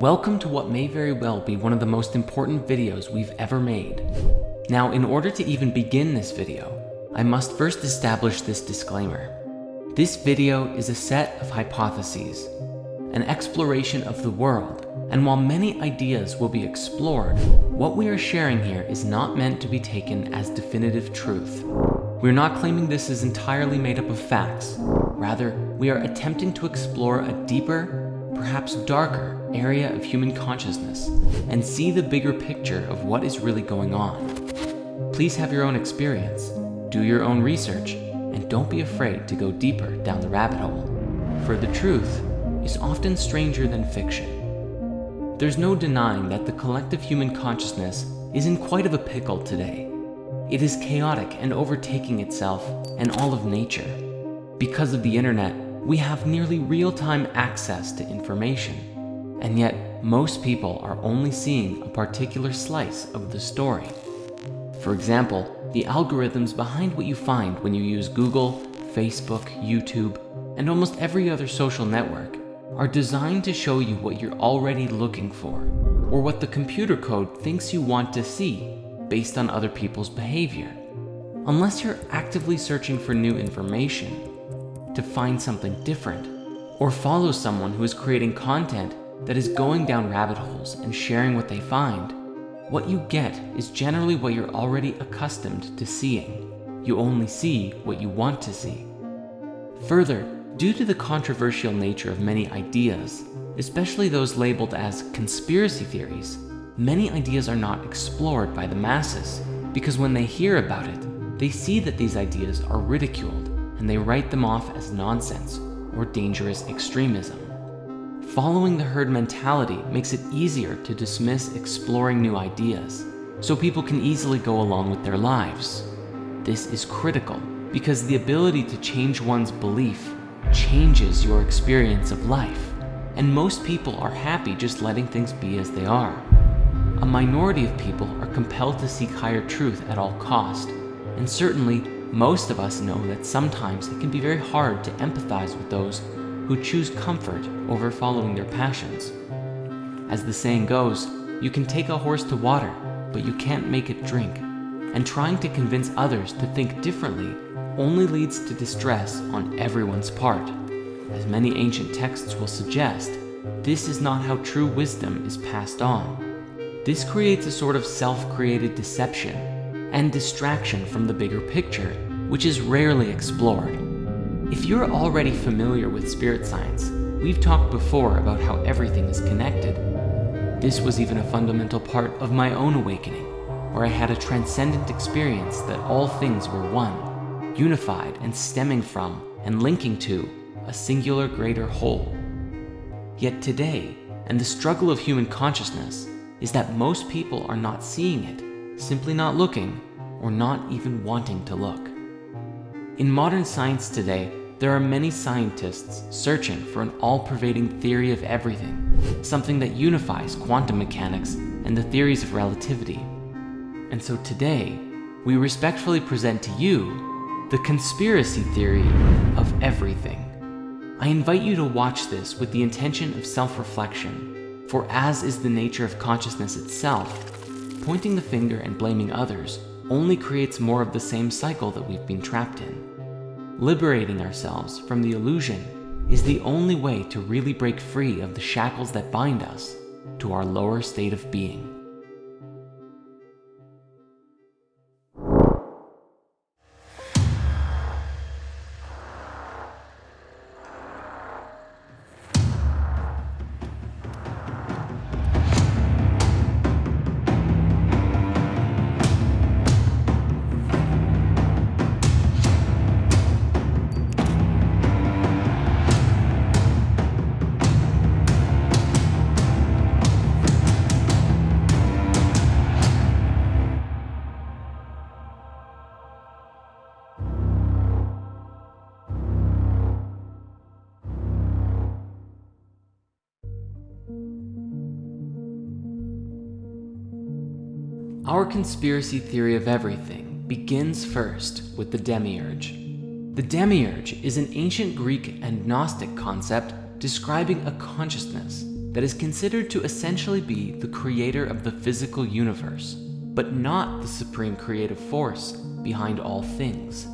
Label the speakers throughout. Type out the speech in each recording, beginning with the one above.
Speaker 1: Welcome to what may very well be one of the most important videos we've ever made. Now, in order to even begin this video, I must first establish this disclaimer. This video is a set of hypotheses, an exploration of the world, and while many ideas will be explored, what we are sharing here is not meant to be taken as definitive truth. We're not claiming this is entirely made up of facts. Rather, we are attempting to explore a deeper, perhaps darker, area of human consciousness and see the bigger picture of what is really going on. Please have your own experience, do your own research, and don't be afraid to go deeper down the rabbit hole, for the truth is often stranger than fiction. There's no denying that the collective human consciousness is in quite of a pickle today. It is chaotic and overtaking itself and all of nature. Because of the internet, we have nearly real-time access to information, and yet most people are only seeing a particular slice of the story. For example, the algorithms behind what you find when you use Google, Facebook, YouTube, and almost every other social network are designed to show you what you're already looking for, or what the computer code thinks you want to see based on other people's behavior. Unless you're actively searching for new information, to find something different, or follow someone who is creating content that is going down rabbit holes and sharing what they find, what you get is generally what you're already accustomed to seeing. You only see what you want to see. Further, due to the controversial nature of many ideas, especially those labeled as conspiracy theories, many ideas are not explored by the masses because when they hear about it, they see that these ideas are ridiculed and they write them off as nonsense or dangerous extremism. Following the herd mentality makes it easier to dismiss exploring new ideas, so people can easily go along with their lives. This is critical because the ability to change one's belief changes your experience of life, and most people are happy just letting things be as they are. A minority of people are compelled to seek higher truth at all cost, and certainly most of us know that sometimes it can be very hard to empathize with those who choose comfort over following their passions. As the saying goes, you can take a horse to water, but you can't make it drink. And trying to convince others to think differently only leads to distress on everyone's part. As many ancient texts will suggest, this is not how true wisdom is passed on. This creates a sort of self-created deception and distraction from the bigger picture, which is rarely explored. If you're already familiar with spirit science, we've talked before about how everything is connected. This was even a fundamental part of my own awakening, where I had a transcendent experience that all things were one, unified and stemming from and linking to a singular greater whole. Yet today, and the struggle of human consciousness, is that most people are not seeing it, simply not looking, or not even wanting to look. In modern science today, there are many scientists searching for an all-pervading theory of everything, something that unifies quantum mechanics and the theories of relativity. And so today, we respectfully present to you the conspiracy theory of everything. I invite you to watch this with the intention of self-reflection, for as is the nature of consciousness itself, pointing the finger and blaming others only creates more of the same cycle that we've been trapped in. Liberating ourselves from the illusion is the only way to really break free of the shackles that bind us to our lower state of being. Our conspiracy theory of everything begins first with the demiurge. The demiurge is an ancient Greek and Gnostic concept describing a consciousness that is considered to essentially be the creator of the physical universe, but not the supreme creative force behind all things.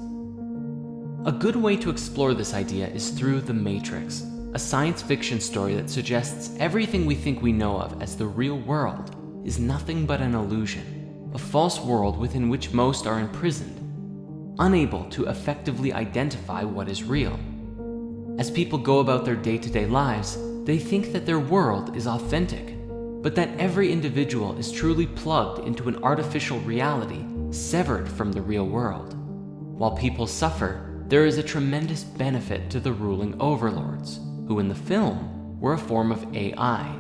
Speaker 1: A good way to explore this idea is through The Matrix, a science fiction story that suggests everything we think we know of as the real world is nothing but an illusion, a false world within which most are imprisoned, unable to effectively identify what is real. As people go about their day-to-day lives, they think that their world is authentic, but that every individual is truly plugged into an artificial reality severed from the real world. While people suffer, there is a tremendous benefit to the ruling overlords, who in the film were a form of AI.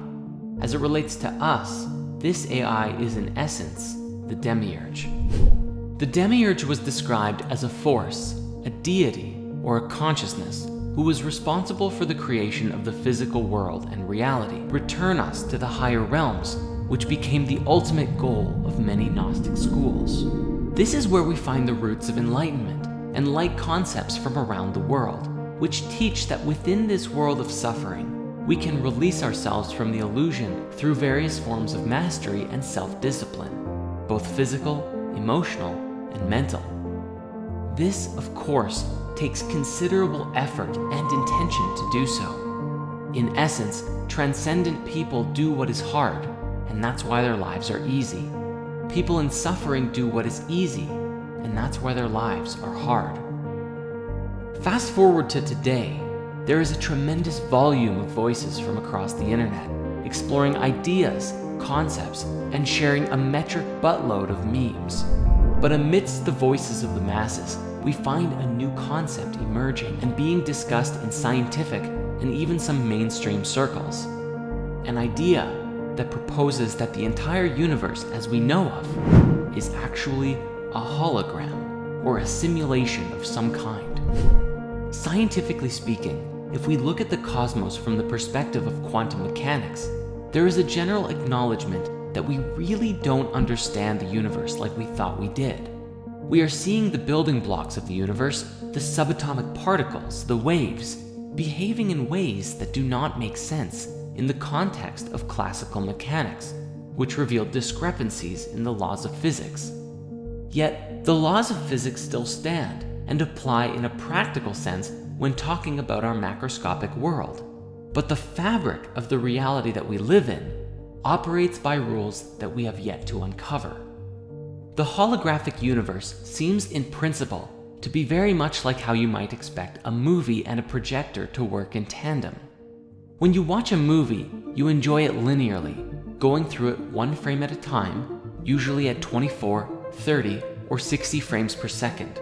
Speaker 1: As it relates to us, this AI is in essence the Demiurge. The Demiurge was described as a force, a deity, or a consciousness who was responsible for the creation of the physical world and reality, return us to the higher realms, which became the ultimate goal of many Gnostic schools. This is where we find the roots of enlightenment and light concepts from around the world, which teach that within this world of suffering, we can release ourselves from the illusion through various forms of mastery and self-discipline, both physical, emotional, and mental. This, of course, takes considerable effort and intention to do so. In essence, transcendent people do what is hard, and that's why their lives are easy. People in suffering do what is easy, and that's why their lives are hard. Fast forward to today, there is a tremendous volume of voices from across the internet, exploring ideas, concepts, and sharing a metric buttload of memes. But amidst the voices of the masses, we find a new concept emerging and being discussed in scientific and even some mainstream circles. An idea that proposes that the entire universe as we know of is actually a hologram or a simulation of some kind. Scientifically speaking, if we look at the cosmos from the perspective of quantum mechanics, there is a general acknowledgement that we really don't understand the universe like we thought we did. We are seeing the building blocks of the universe, the subatomic particles, the waves, behaving in ways that do not make sense in the context of classical mechanics, which reveal discrepancies in the laws of physics. Yet, the laws of physics still stand and apply in a practical sense when talking about our macroscopic world. But the fabric of the reality that we live in operates by rules that we have yet to uncover. The holographic universe seems in principle to be very much like how you might expect a movie and a projector to work in tandem. When you watch a movie, you enjoy it linearly, going through it one frame at a time, usually at 24, 30, or 60 frames per second.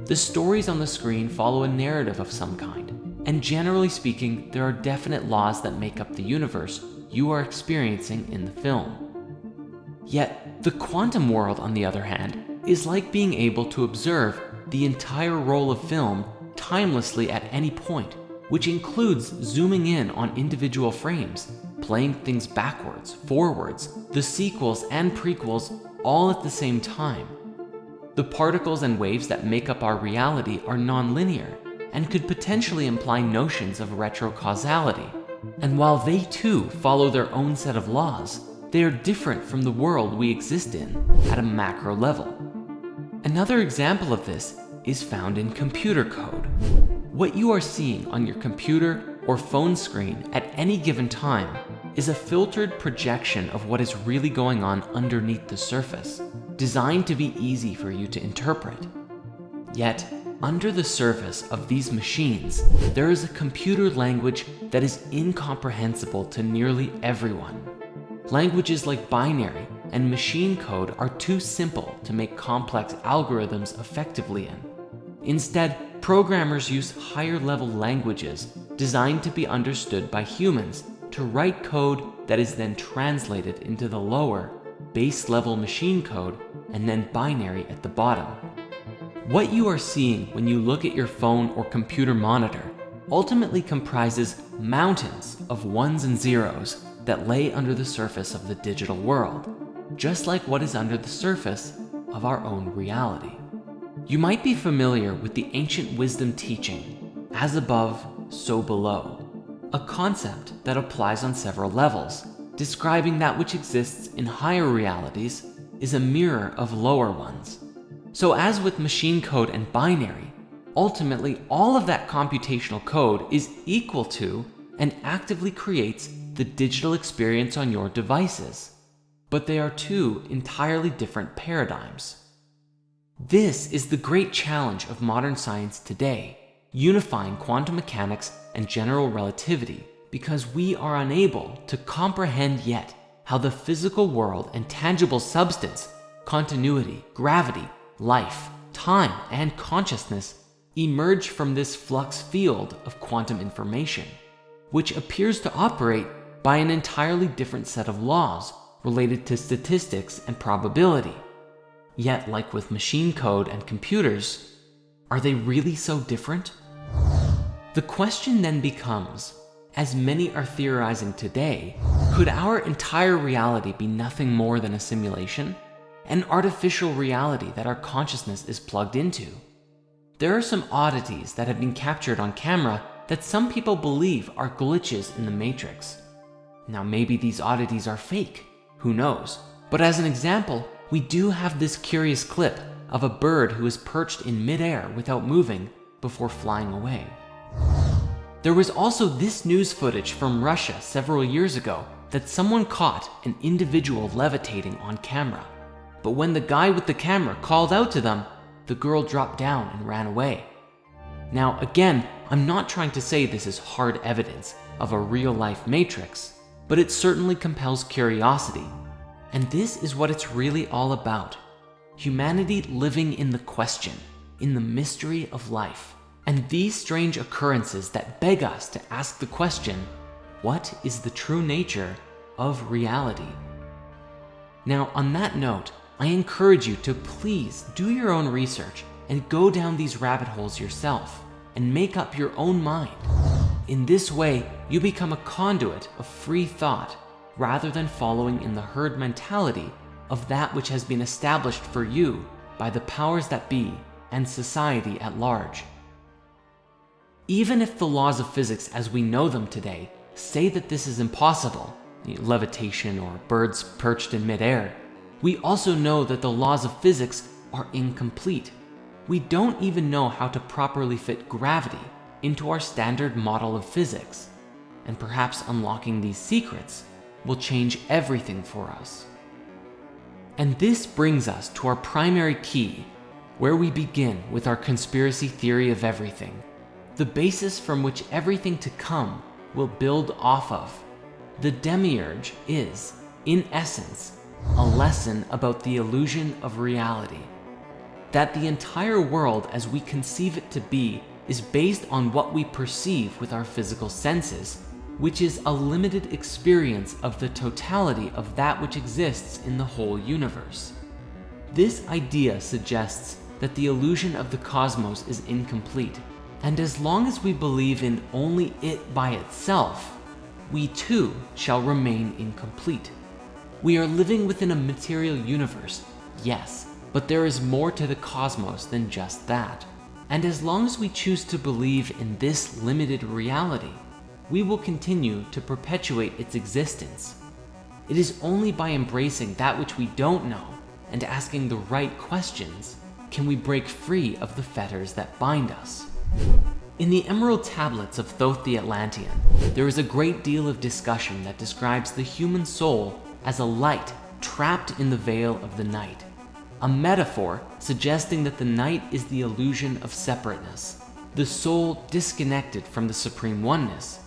Speaker 1: The stories on the screen follow a narrative of some kind, and generally speaking, there are definite laws that make up the universe you are experiencing in the film. Yet, the quantum world, on the other hand, is like being able to observe the entire roll of film timelessly at any point, which includes zooming in on individual frames, playing things backwards, forwards, the sequels and prequels all at the same time. The particles and waves that make up our reality are non-linear and could potentially imply notions of retrocausality. And while they too follow their own set of laws, they are different from the world we exist in at a macro level. Another example of this is found in computer code. What you are seeing on your computer or phone screen at any given time is a filtered projection of what is really going on underneath the surface, designed to be easy for you to interpret. Yet, under the surface of these machines, there is a computer language that is incomprehensible to nearly everyone. Languages like binary and machine code are too simple to make complex algorithms effectively in. Instead, programmers use higher-level languages designed to be understood by humans to write code that is then translated into the lower, base-level machine code and then binary at the bottom. What you are seeing when you look at your phone or computer monitor ultimately comprises mountains of ones and zeros that lay under the surface of the digital world, just like what is under the surface of our own reality. You might be familiar with the ancient wisdom teaching, as above, so below, a concept that applies on several levels, describing that which exists in higher realities is a mirror of lower ones. So as with machine code and binary, ultimately all of that computational code is equal to and actively creates the digital experience on your devices. But they are two entirely different paradigms. This is the great challenge of modern science today, unifying quantum mechanics and general relativity, because we are unable to comprehend yet how the physical world and tangible substance, continuity, gravity, life, time, and consciousness emerge from this flux field of quantum information, which appears to operate by an entirely different set of laws related to statistics and probability. Yet, like with machine code and computers, are they really so different? The question then becomes, as many are theorizing today, could our entire reality be nothing more than a simulation? An artificial reality that our consciousness is plugged into? There are some oddities that have been captured on camera that some people believe are glitches in the Matrix. Now maybe these oddities are fake, who knows? But as an example, we do have this curious clip of a bird who is perched in midair without moving before flying away. There was also this news footage from Russia several years ago that someone caught an individual levitating on camera. But when the guy with the camera called out to them, the girl dropped down and ran away. Now again, I'm not trying to say this is hard evidence of a real-life matrix, but it certainly compels curiosity. And this is what it's really all about. Humanity living in the question, in the mystery of life. And these strange occurrences that beg us to ask the question, what is the true nature of reality? Now, on that note, I encourage you to please do your own research and go down these rabbit holes yourself and make up your own mind. In this way, you become a conduit of free thought rather than following in the herd mentality of that which has been established for you by the powers that be and society at large. Even if the laws of physics as we know them today say that this is impossible, levitation or birds perched in midair, we also know that the laws of physics are incomplete. We don't even know how to properly fit gravity into our standard model of physics, and perhaps unlocking these secrets will change everything for us. And this brings us to our primary key, where we begin with our conspiracy theory of everything, the basis from which everything to come will build off of. The demiurge is, in essence, a lesson about the illusion of reality. That the entire world as we conceive it to be is based on what we perceive with our physical senses, which is a limited experience of the totality of that which exists in the whole universe. This idea suggests that the illusion of the cosmos is incomplete, and as long as we believe in only it by itself, we too shall remain incomplete. We are living within a material universe, yes, but there is more to the cosmos than just that. And as long as we choose to believe in this limited reality, we will continue to perpetuate its existence. It is only by embracing that which we don't know and asking the right questions can we break free of the fetters that bind us. In the Emerald Tablets of Thoth the Atlantean, there is a great deal of discussion that describes the human soul as a light trapped in the veil of the night, a metaphor suggesting that the night is the illusion of separateness, the soul disconnected from the supreme oneness,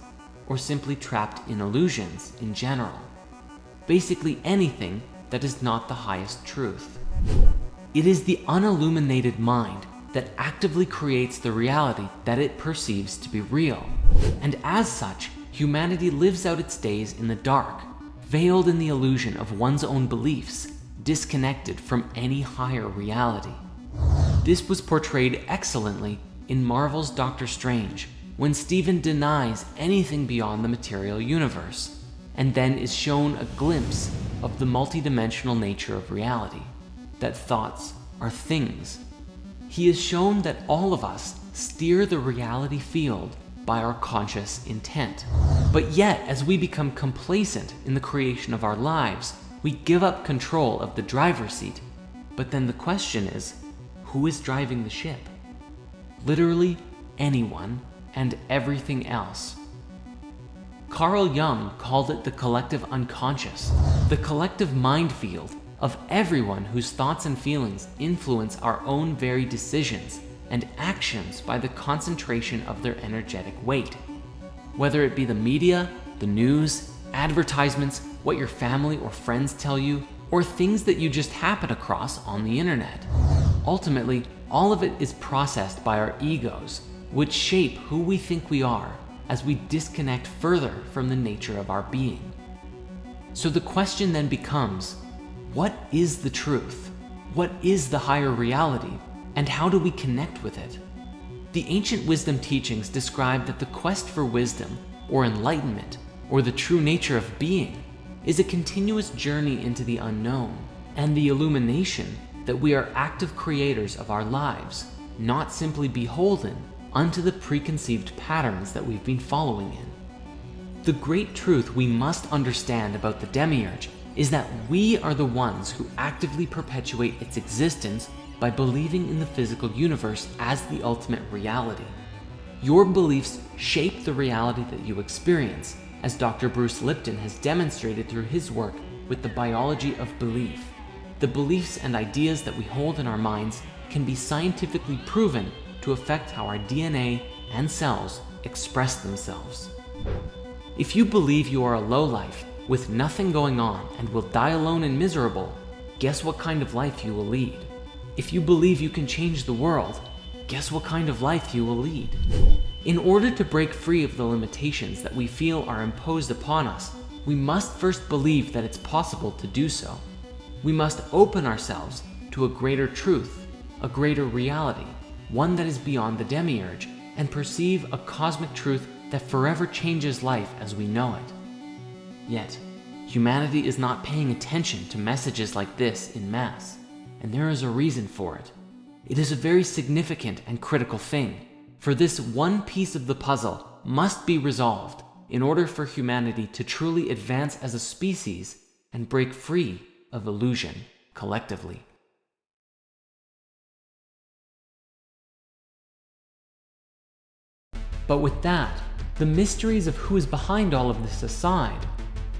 Speaker 1: or simply trapped in illusions in general. Basically anything that is not the highest truth. It is the unilluminated mind that actively creates the reality that it perceives to be real, and as such, humanity lives out its days in the dark, veiled in the illusion of one's own beliefs, disconnected from any higher reality. This was portrayed excellently in Marvel's Doctor Strange, when Stephen denies anything beyond the material universe, and then is shown a glimpse of the multidimensional nature of reality, that thoughts are things. He is shown that all of us steer the reality field by our conscious intent. But yet, as we become complacent in the creation of our lives, we give up control of the driver's seat. But then the question is, who is driving the ship? Literally anyone and everything else. Carl Jung called it the collective unconscious, the collective mind field of everyone whose thoughts and feelings influence our own very decisions and actions by the concentration of their energetic weight. Whether it be the media, the news, advertisements, what your family or friends tell you, or things that you just happen across on the internet. Ultimately, all of it is processed by our egos, which shape who we think we are as we disconnect further from the nature of our being. So the question then becomes, what is the truth? What is the higher reality? And how do we connect with it? The ancient wisdom teachings describe that the quest for wisdom, or enlightenment, or the true nature of being, is a continuous journey into the unknown, and the illumination that we are active creators of our lives, not simply beholden unto the preconceived patterns that we've been following in. The great truth we must understand about the demiurge is that we are the ones who actively perpetuate its existence by believing in the physical universe as the ultimate reality. Your beliefs shape the reality that you experience, as Dr. Bruce Lipton has demonstrated through his work with the biology of belief. The beliefs and ideas that we hold in our minds can be scientifically proven to affect how our DNA and cells express themselves. If you believe you are a lowlife with nothing going on and will die alone and miserable, guess what kind of life you will lead? If you believe you can change the world, guess what kind of life you will lead? In order to break free of the limitations that we feel are imposed upon us, we must first believe that it's possible to do so. We must open ourselves to a greater truth, a greater reality, one that is beyond the demiurge, and perceive a cosmic truth that forever changes life as we know it. Yet, humanity is not paying attention to messages like this in mass, and there is a reason for it. It is a very significant and critical thing, for this one piece of the puzzle must be resolved in order for humanity to truly advance as a species and break free of illusion collectively. But with that, the mysteries of who is behind all of this aside,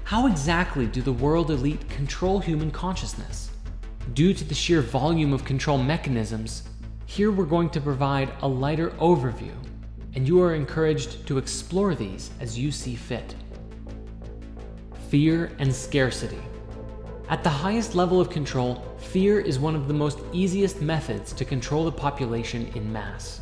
Speaker 1: how exactly do the world elite control human consciousness? Due to the sheer volume of control mechanisms, here we're going to provide a lighter overview, and you are encouraged to explore these as you see fit. Fear and scarcity. At the highest level of control, fear is one of the most easiest methods to control the population in mass.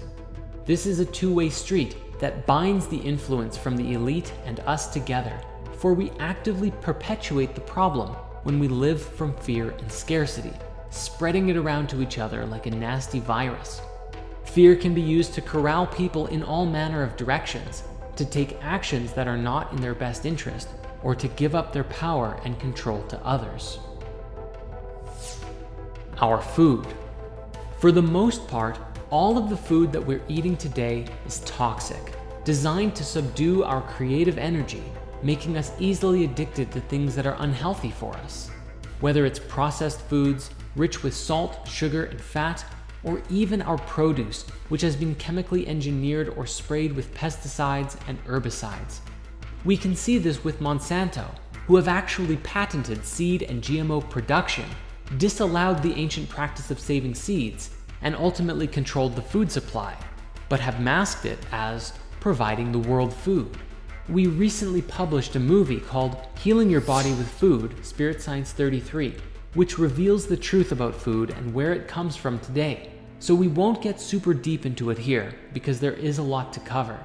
Speaker 1: This is a two-way street that binds the influence from the elite and us together, for we actively perpetuate the problem when we live from fear and scarcity, spreading it around to each other like a nasty virus. Fear can be used to corral people in all manner of directions, to take actions that are not in their best interest, or to give up their power and control to others. Our food. For the most part, all of the food that we're eating today is toxic, designed to subdue our creative energy, making us easily addicted to things that are unhealthy for us. Whether it's processed foods, rich with salt, sugar, and fat, or even our produce, which has been chemically engineered or sprayed with pesticides and herbicides. We can see this with Monsanto, who have actually patented seed and GMO production, disallowed the ancient practice of saving seeds, and ultimately controlled the food supply, but have masked it as providing the world food. We recently published a movie called Healing Your Body with Food, Spirit Science 33, which reveals the truth about food and where it comes from today. So we won't get super deep into it here because there is a lot to cover.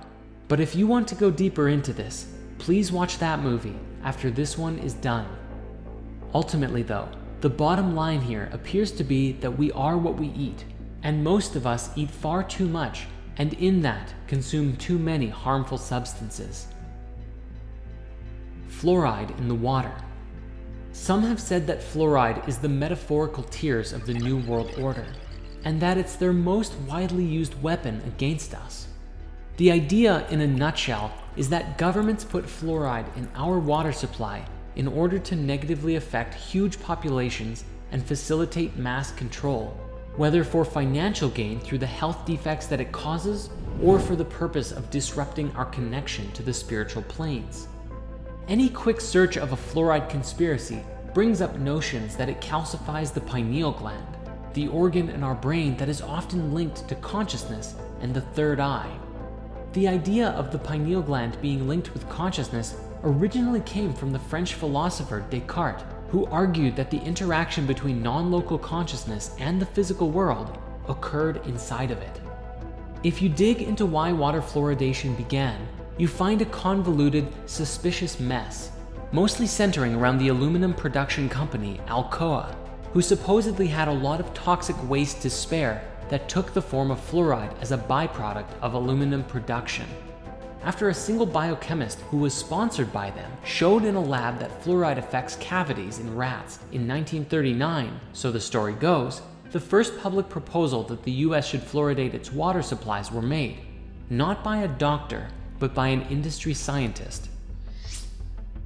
Speaker 1: But if you want to go deeper into this, please watch that movie after this one is done. Ultimately though, the bottom line here appears to be that we are what we eat, and most of us eat far too much, and in that consume too many harmful substances. Fluoride in the water. Some have said that fluoride is the metaphorical tears of the New World Order, and that it's their most widely used weapon against us. The idea, in a nutshell, is that governments put fluoride in our water supply in order to negatively affect huge populations and facilitate mass control, whether for financial gain through the health defects that it causes or for the purpose of disrupting our connection to the spiritual planes. Any quick search of a fluoride conspiracy brings up notions that it calcifies the pineal gland, the organ in our brain that is often linked to consciousness and the third eye. The idea of the pineal gland being linked with consciousness originally came from the French philosopher Descartes, who argued that the interaction between non-local consciousness and the physical world occurred inside of it. If you dig into why water fluoridation began, you find a convoluted, suspicious mess, mostly centering around the aluminum production company Alcoa, who supposedly had a lot of toxic waste to spare that took the form of fluoride as a byproduct of aluminum production. After a single biochemist who was sponsored by them showed in a lab that fluoride affects cavities in rats in 1939, so the story goes, the first public proposal that the US should fluoridate its water supplies were made, not by a doctor, but by an industry scientist.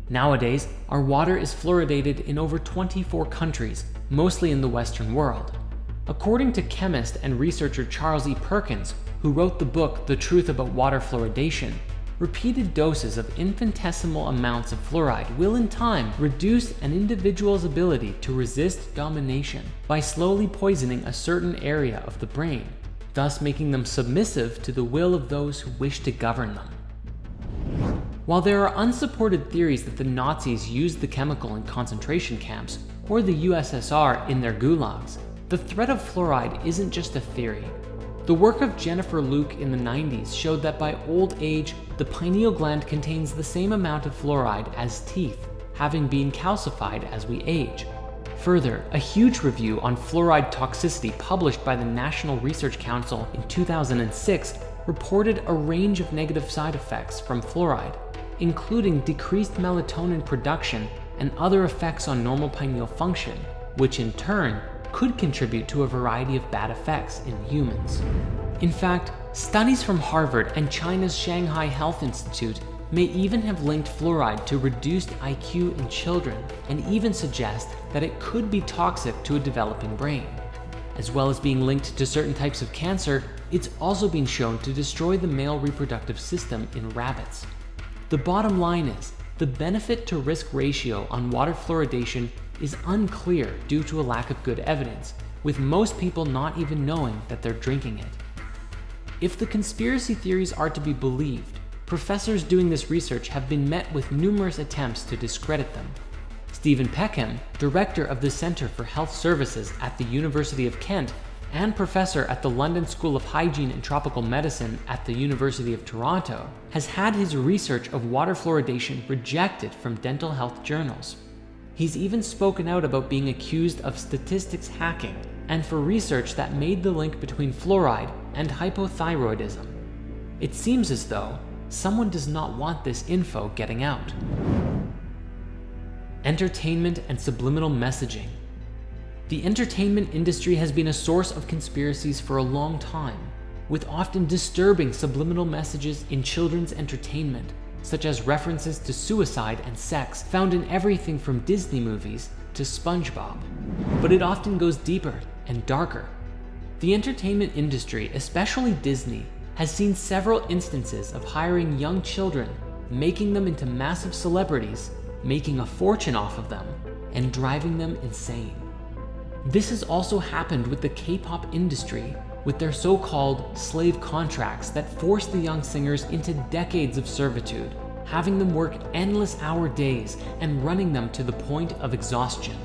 Speaker 1: Nowadays, our water is fluoridated in over 24 countries, mostly in the Western world. According to chemist and researcher Charles E. Perkins, who wrote the book The Truth About Water Fluoridation, repeated doses of infinitesimal amounts of fluoride will in time reduce an individual's ability to resist domination by slowly poisoning a certain area of the brain, thus making them submissive to the will of those who wish to govern them. While there are unsupported theories that the Nazis used the chemical in concentration camps or the USSR in their gulags, the threat of fluoride isn't just a theory. The work of Jennifer Luke in the 90s showed that by old age, the pineal gland contains the same amount of fluoride as teeth, having been calcified as we age. Further, a huge review on fluoride toxicity published by the National Research Council in 2006 reported a range of negative side effects from fluoride, including decreased melatonin production and other effects on normal pineal function, which in turn could contribute to a variety of bad effects in humans. In fact, studies from Harvard and China's Shanghai Health Institute may even have linked fluoride to reduced IQ in children and even suggest that it could be toxic to a developing brain. As well as being linked to certain types of cancer, it's also been shown to destroy the male reproductive system in rabbits. The bottom line is, the benefit to risk ratio on water fluoridation is unclear due to a lack of good evidence, with most people not even knowing that they're drinking it. If the conspiracy theories are to be believed, professors doing this research have been met with numerous attempts to discredit them. Stephen Peckham, director of the Centre for Health Services at the University of Kent and professor at the London School of Hygiene and Tropical Medicine at the University of Toronto, has had his research of water fluoridation rejected from dental health journals. He's even spoken out about being accused of statistics hacking and for research that made the link between fluoride and hypothyroidism. It seems as though someone does not want this info getting out. Entertainment and subliminal messaging. The entertainment industry has been a source of conspiracies for a long time, with often disturbing subliminal messages in children's entertainment, such as references to suicide and sex found in everything from Disney movies to SpongeBob. But it often goes deeper and darker. The entertainment industry, especially Disney, has seen several instances of hiring young children, making them into massive celebrities, making a fortune off of them, and driving them insane. This has also happened with the K-pop industry, with their so-called slave contracts that force the young singers into decades of servitude, having them work endless hour days and running them to the point of exhaustion.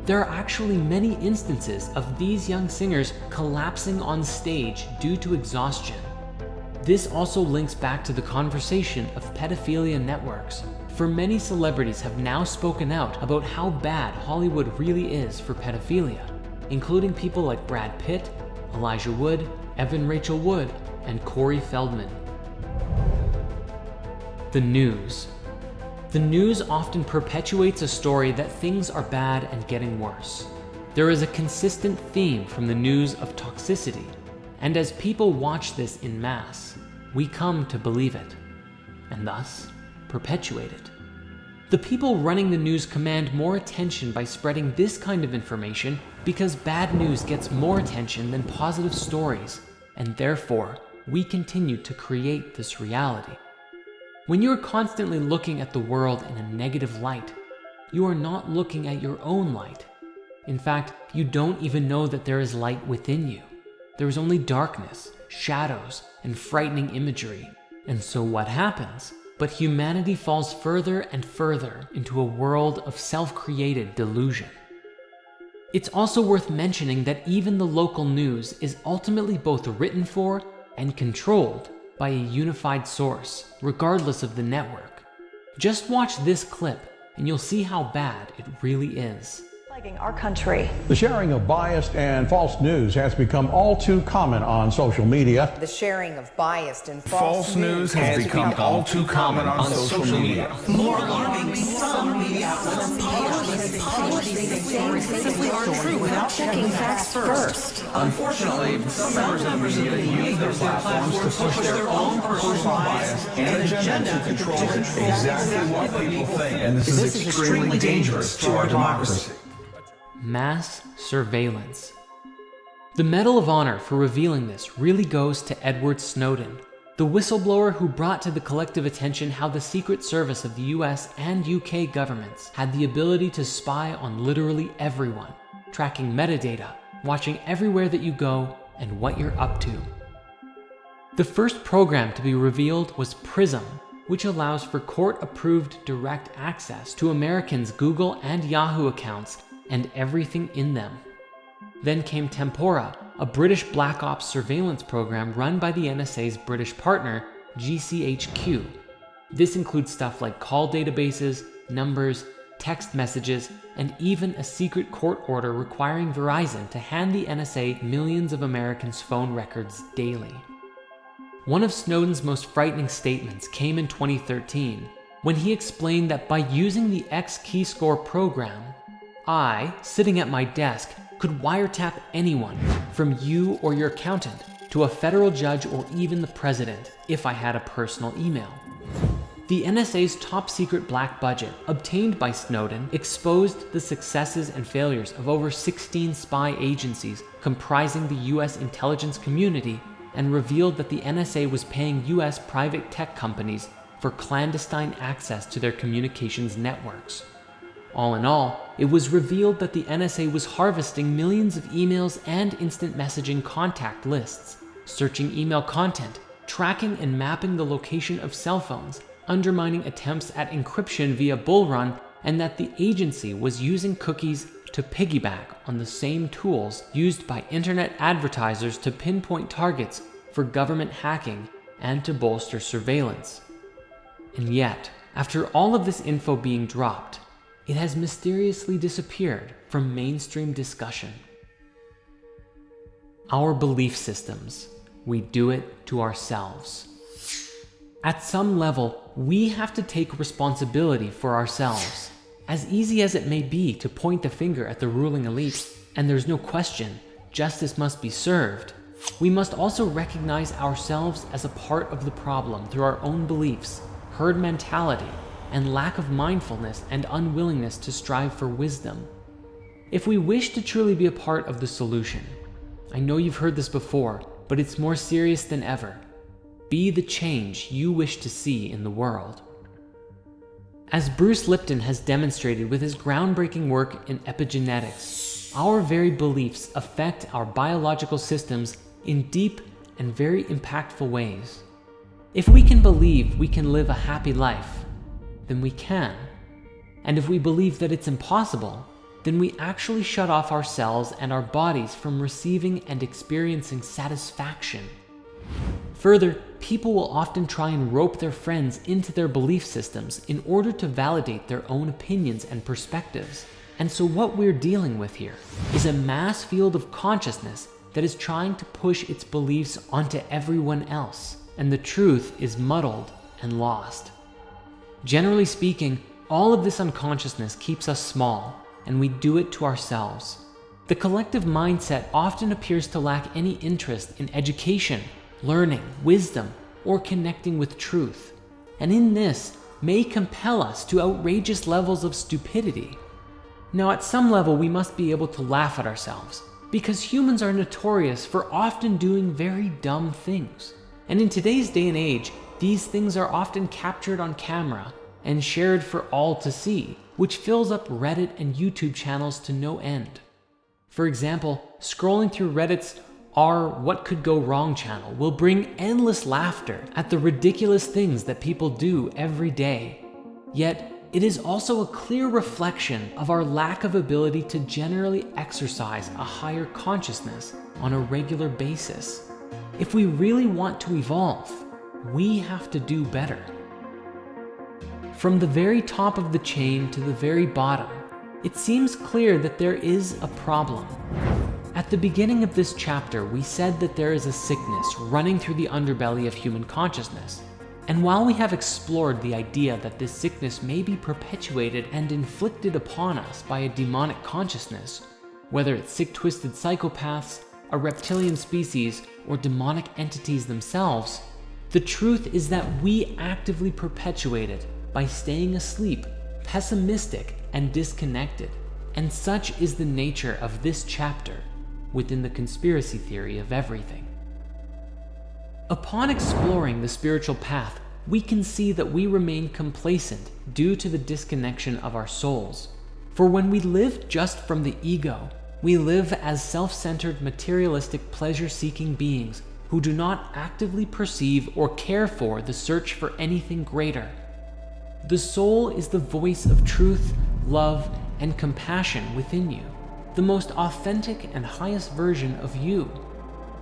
Speaker 1: There are actually many instances of these young singers collapsing on stage due to exhaustion. This also links back to the conversation of pedophilia networks, for many celebrities have now spoken out about how bad Hollywood really is for pedophilia, including people like Brad Pitt, Elijah Wood, Evan Rachel Wood, and Corey Feldman. The news. The news often perpetuates a story that things are bad and getting worse. There is a consistent theme from the news of toxicity, and as people watch this in mass, we come to believe it, and thus perpetuate it. The people running the news command more attention by spreading this kind of information because bad news gets more attention than positive stories, and therefore, we continue to create this reality. When you are constantly looking at the world in a negative light, you are not looking at your own light. In fact, you don't even know that there is light within you. There is only darkness, shadows, and frightening imagery. And so what happens? But humanity falls further and further into a world of self-created delusion. It's also worth mentioning that even the local news is ultimately both written for and controlled by a unified source, regardless of the network. Just watch this clip and you'll see how bad it really is.
Speaker 2: Our country.
Speaker 3: The sharing of biased and false news has become all too common on social media.
Speaker 4: The sharing of biased and false
Speaker 5: news has become all too common on social media.
Speaker 6: More alarming, some media outlets publish simply aren't true without checking facts first.
Speaker 5: Unfortunately, some members of the media use their platforms to push their own personal bias and agenda to control exactly what people think. And this is extremely dangerous to our democracy.
Speaker 1: Mass surveillance. The Medal of Honor for revealing this really goes to Edward Snowden, the whistleblower who brought to the collective attention how the Secret Service of the US and UK governments had the ability to spy on literally everyone, tracking metadata, watching everywhere that you go, and what you're up to. The first program to be revealed was PRISM, which allows for court-approved direct access to Americans' Google and Yahoo accounts and everything in them. Then came Tempora, a British Black Ops surveillance program run by the NSA's British partner, GCHQ. This includes stuff like call databases, numbers, text messages, and even a secret court order requiring Verizon to hand the NSA millions of Americans' phone records daily. One of Snowden's most frightening statements came in 2013, when he explained that by using the X-Keyscore program, I, sitting at my desk, could wiretap anyone, from you or your accountant, to a federal judge or even the president, if I had a personal email. The NSA's top-secret black budget, obtained by Snowden, exposed the successes and failures of over 16 spy agencies comprising the US intelligence community, and revealed that the NSA was paying US private tech companies for clandestine access to their communications networks. All in all, it was revealed that the NSA was harvesting millions of emails and instant messaging contact lists, searching email content, tracking and mapping the location of cell phones, undermining attempts at encryption via Bull Run, and that the agency was using cookies to piggyback on the same tools used by internet advertisers to pinpoint targets for government hacking and to bolster surveillance. And yet, after all of this info being dropped, it has mysteriously disappeared from mainstream discussion. Our belief systems, we do it to ourselves. At some level, we have to take responsibility for ourselves. As easy as it may be to point the finger at the ruling elite, and there's no question, justice must be served, we must also recognize ourselves as a part of the problem through our own beliefs, herd mentality, and lack of mindfulness and unwillingness to strive for wisdom. If we wish to truly be a part of the solution, I know you've heard this before, but it's more serious than ever. Be the change you wish to see in the world. As Bruce Lipton has demonstrated with his groundbreaking work in epigenetics, our very beliefs affect our biological systems in deep and very impactful ways. If we can believe we can live a happy life, then we can. And if we believe that it's impossible, then we actually shut off our cells and our bodies from receiving and experiencing satisfaction. Further, people will often try and rope their friends into their belief systems in order to validate their own opinions and perspectives. And so what we're dealing with here is a mass field of consciousness that is trying to push its beliefs onto everyone else, and the truth is muddled and lost. Generally speaking, all of this unconsciousness keeps us small, and we do it to ourselves. The collective mindset often appears to lack any interest in education, learning, wisdom, or connecting with truth, and in this may compel us to outrageous levels of stupidity. Now, at some level, we must be able to laugh at ourselves, because humans are notorious for often doing very dumb things. And in today's day and age, these things are often captured on camera and shared for all to see, which fills up Reddit and YouTube channels to no end. For example, scrolling through Reddit's Our What Could Go Wrong channel will bring endless laughter at the ridiculous things that people do every day. Yet, it is also a clear reflection of our lack of ability to generally exercise a higher consciousness on a regular basis. If we really want to evolve, we have to do better. From the very top of the chain to the very bottom, it seems clear that there is a problem. At the beginning of this chapter, we said that there is a sickness running through the underbelly of human consciousness. And while we have explored the idea that this sickness may be perpetuated and inflicted upon us by a demonic consciousness, whether it's sick, twisted psychopaths, a reptilian species, or demonic entities themselves, the truth is that we actively perpetuate it by staying asleep, pessimistic, and disconnected. And such is the nature of this chapter within the conspiracy theory of everything. Upon exploring the spiritual path, we can see that we remain complacent due to the disconnection of our souls. For when we live just from the ego, we live as self-centered, materialistic, pleasure-seeking beings who do not actively perceive or care for the search for anything greater. The soul is the voice of truth, love, and compassion within you, the most authentic and highest version of you.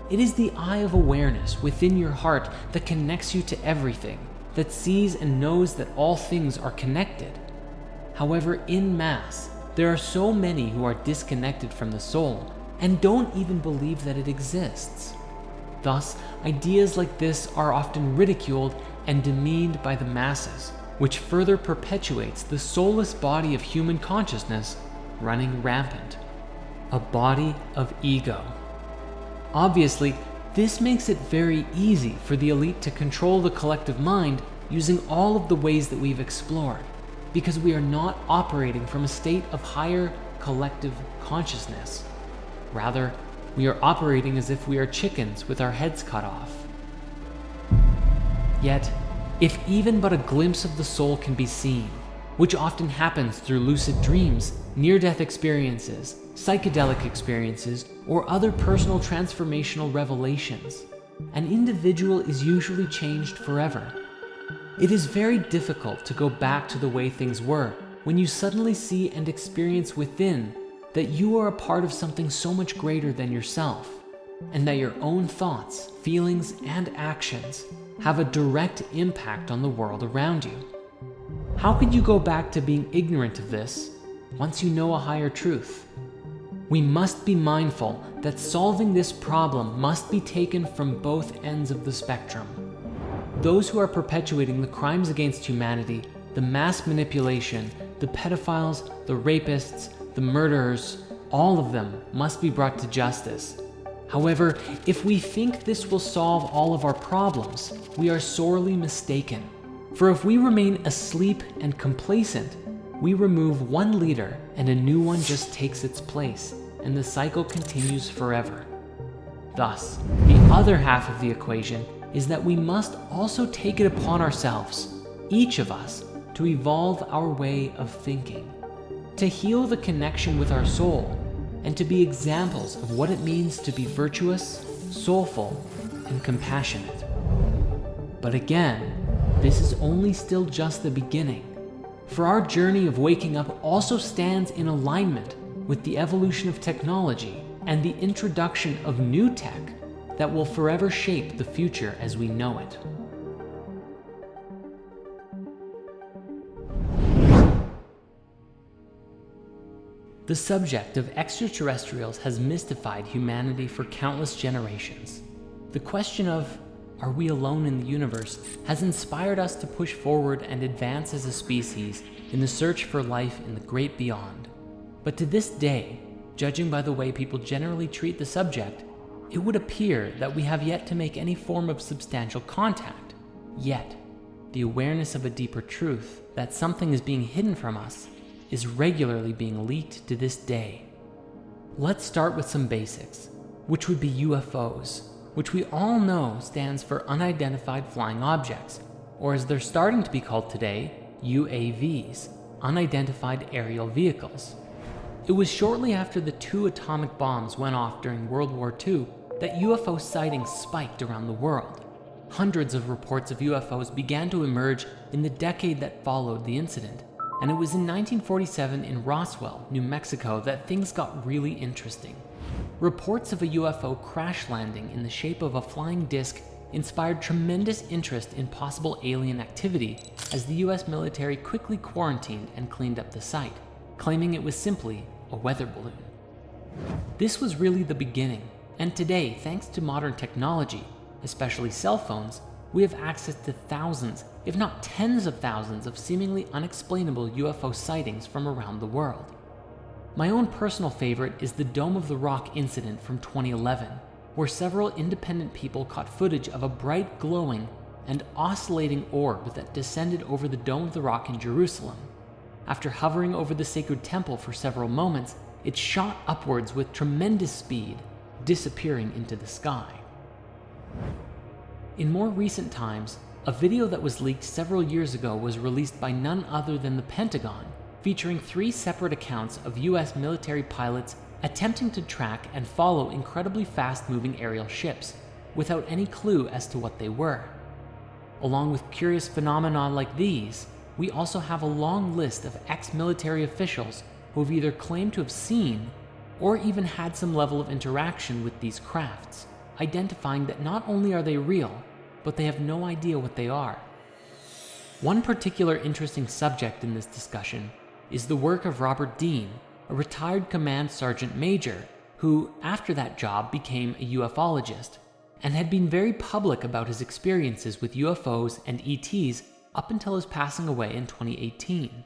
Speaker 1: It is the eye of awareness within your heart that connects you to everything, that sees and knows that all things are connected. However, in mass, there are so many who are disconnected from the soul and don't even believe that it exists. Thus, ideas like this are often ridiculed and demeaned by the masses, which further perpetuates the soulless body of human consciousness running rampant. A body of ego. Obviously, this makes it very easy for the elite to control the collective mind using all of the ways that we've explored, because we are not operating from a state of higher collective consciousness. Rather, we are operating as if we are chickens with our heads cut off. Yet, if even but a glimpse of the soul can be seen, which often happens through lucid dreams, near-death experiences, psychedelic experiences, or other personal transformational revelations, an individual is usually changed forever. It is very difficult to go back to the way things were when you suddenly see and experience within that you are a part of something so much greater than yourself, and that your own thoughts, feelings, and actions have a direct impact on the world around you. How could you go back to being ignorant of this once you know a higher truth? We must be mindful that solving this problem must be taken from both ends of the spectrum. Those who are perpetuating the crimes against humanity, the mass manipulation, the pedophiles, the rapists, the murderers, all of them must be brought to justice. However, if we think this will solve all of our problems, we are sorely mistaken. For if we remain asleep and complacent, we remove one leader and a new one just takes its place, and the cycle continues forever. Thus, the other half of the equation is that we must also take it upon ourselves, each of us, to evolve our way of thinking, to heal the connection with our soul, and to be examples of what it means to be virtuous, soulful, and compassionate. But again, this is only still just the beginning, for our journey of waking up also stands in alignment with the evolution of technology and the introduction of new tech that will forever shape the future as we know it. The subject of extraterrestrials has mystified humanity for countless generations. The question of, are we alone in the universe, has inspired us to push forward and advance as a species in the search for life in the great beyond. But to this day, judging by the way people generally treat the subject, it would appear that we have yet to make any form of substantial contact. Yet, the awareness of a deeper truth that something is being hidden from us is regularly being leaked to this day. Let's start with some basics, which would be UFOs, which we all know stands for Unidentified Flying Objects, or as they're starting to be called today, UAVs, Unidentified Aerial Vehicles. It was shortly after the 2 atomic bombs went off during World War II that UFO sightings spiked around the world. Hundreds of reports of UFOs began to emerge in the decade that followed the incident, and it was in 1947 in Roswell, New Mexico, that things got really interesting. Reports of a UFO crash landing in the shape of a flying disc inspired tremendous interest in possible alien activity as the US military quickly quarantined and cleaned up the site, claiming it was simply a weather balloon. This was really the beginning, and today, thanks to modern technology, especially cell phones, we have access to thousands, if not tens of thousands, of seemingly unexplainable UFO sightings from around the world. My own personal favorite is the Dome of the Rock incident from 2011, where several independent people caught footage of a bright, glowing, and oscillating orb that descended over the Dome of the Rock in Jerusalem. After hovering over the sacred temple for several moments, it shot upwards with tremendous speed, disappearing into the sky. In more recent times, a video that was leaked several years ago was released by none other than the Pentagon, featuring 3 separate accounts of US military pilots attempting to track and follow incredibly fast-moving aerial ships, without any clue as to what they were. Along with curious phenomena like these, we also have a long list of ex-military officials who have either claimed to have seen or even had some level of interaction with these crafts, identifying that not only are they real, but they have no idea what they are. One particular interesting subject in this discussion is the work of Robert Dean, a retired command sergeant major who, after that job, became a ufologist and had been very public about his experiences with UFOs and ETs up until his passing away in 2018.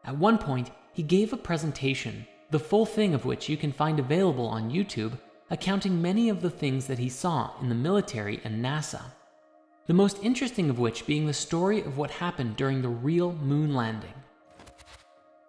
Speaker 1: At one point, he gave a presentation, the full thing of which you can find available on YouTube, accounting many of the things that he saw in the military and NASA. The most interesting of which being the story of what happened during the real moon landing.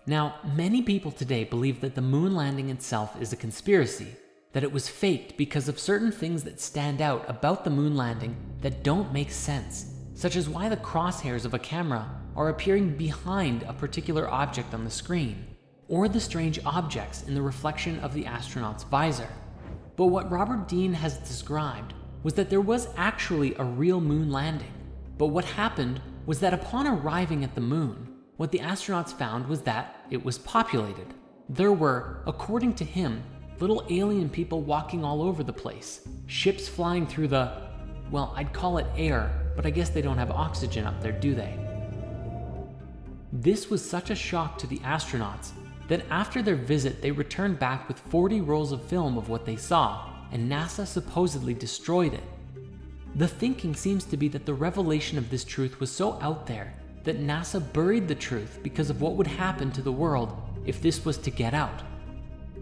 Speaker 1: Now, many people today believe that the moon landing itself is a conspiracy, that it was faked because of certain things that stand out about the moon landing that don't make sense, such as why the crosshairs of a camera are appearing behind a particular object on the screen, or the strange objects in the reflection of the astronaut's visor. But what Robert Dean has described was that there was actually a real moon landing, but what happened was that upon arriving at the moon, what the astronauts found was that it was populated. There were, according to him, little alien people walking all over the place, ships flying through the, well, I'd call it air, but I guess they don't have oxygen up there, do they? This was such a shock to the astronauts that after their visit they returned back with 40 rolls of film of what they saw, and NASA supposedly destroyed it. The thinking seems to be that the revelation of this truth was so out there that NASA buried the truth because of what would happen to the world if this was to get out.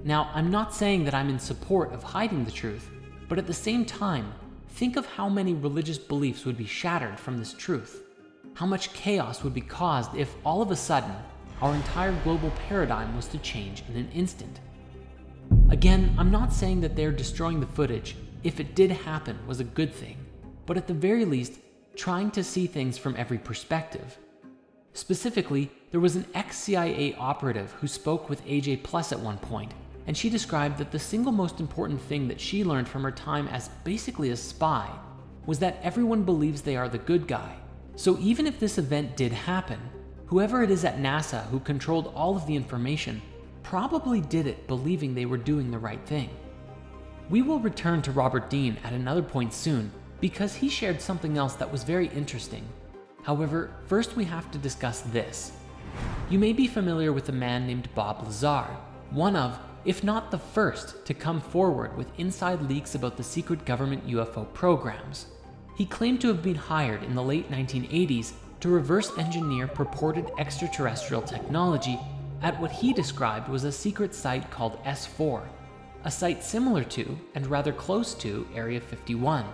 Speaker 1: Now, I'm not saying that I'm in support of hiding the truth, but at the same time, think of how many religious beliefs would be shattered from this truth. How much chaos would be caused if all of a sudden, our entire global paradigm was to change in an instant. Again, I'm not saying that they're destroying the footage, if it did happen, was a good thing, but at the very least, trying to see things from every perspective. Specifically, there was an ex-CIA operative who spoke with AJ Plus at one point, and she described that the single most important thing that she learned from her time as basically a spy was that everyone believes they are the good guy. So even if this event did happen, whoever it is at NASA who controlled all of the information probably did it believing they were doing the right thing. We will return to Robert Dean at another point soon because he shared something else that was very interesting. However, first we have to discuss this. You may be familiar with a man named Bob Lazar, one of, if not the first, to come forward with inside leaks about the secret government UFO programs. He claimed to have been hired in the late 1980s to reverse engineer purported extraterrestrial technology at what he described was a secret site called S4, a site similar to and rather close to Area 51.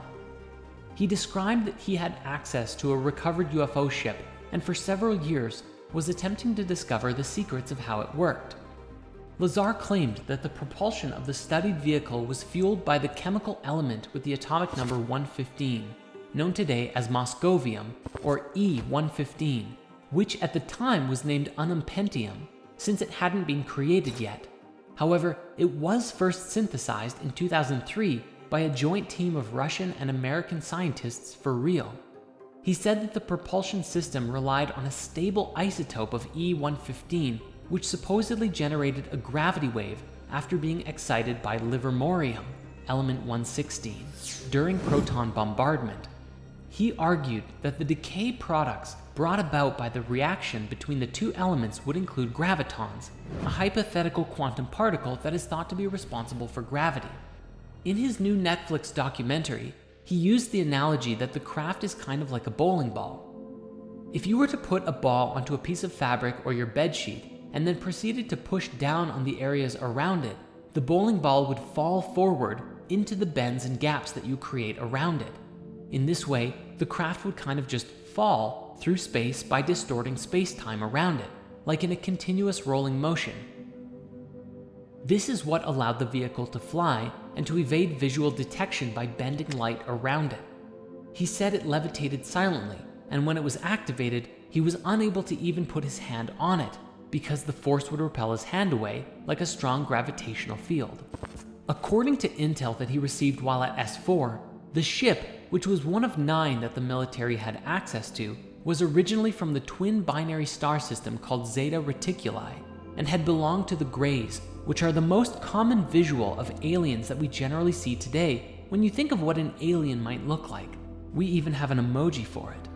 Speaker 1: He described that he had access to a recovered UFO ship and for several years was attempting to discover the secrets of how it worked. Lazar claimed that the propulsion of the studied vehicle was fueled by the chemical element with the atomic number 115, known today as Moscovium, or E-115, which at the time was named Unumpentium, since it hadn't been created yet. However, it was first synthesized in 2003 by a joint team of Russian and American scientists for real. He said that the propulsion system relied on a stable isotope of E-115, which supposedly generated a gravity wave after being excited by livermorium, element 116, during proton bombardment. He argued that the decay products brought about by the reaction between the two elements would include gravitons, a hypothetical quantum particle that is thought to be responsible for gravity. In his new Netflix documentary, he used the analogy that the craft is kind of like a bowling ball. If you were to put a ball onto a piece of fabric or your bedsheet and then proceeded to push down on the areas around it, the bowling ball would fall forward into the bends and gaps that you create around it. In this way, the craft would kind of just fall through space by distorting space-time around it, like in a continuous rolling motion. This is what allowed the vehicle to fly and to evade visual detection by bending light around it. He said it levitated silently, and when it was activated, he was unable to even put his hand on it, because the force would repel his hand away like a strong gravitational field. According to intel that he received while at S4, the ship, which was one of 9 that the military had access to, was originally from the twin binary star system called Zeta Reticuli, and had belonged to the Greys, which are the most common visual of aliens that we generally see today when you think of what an alien might look like. We even have an emoji for it.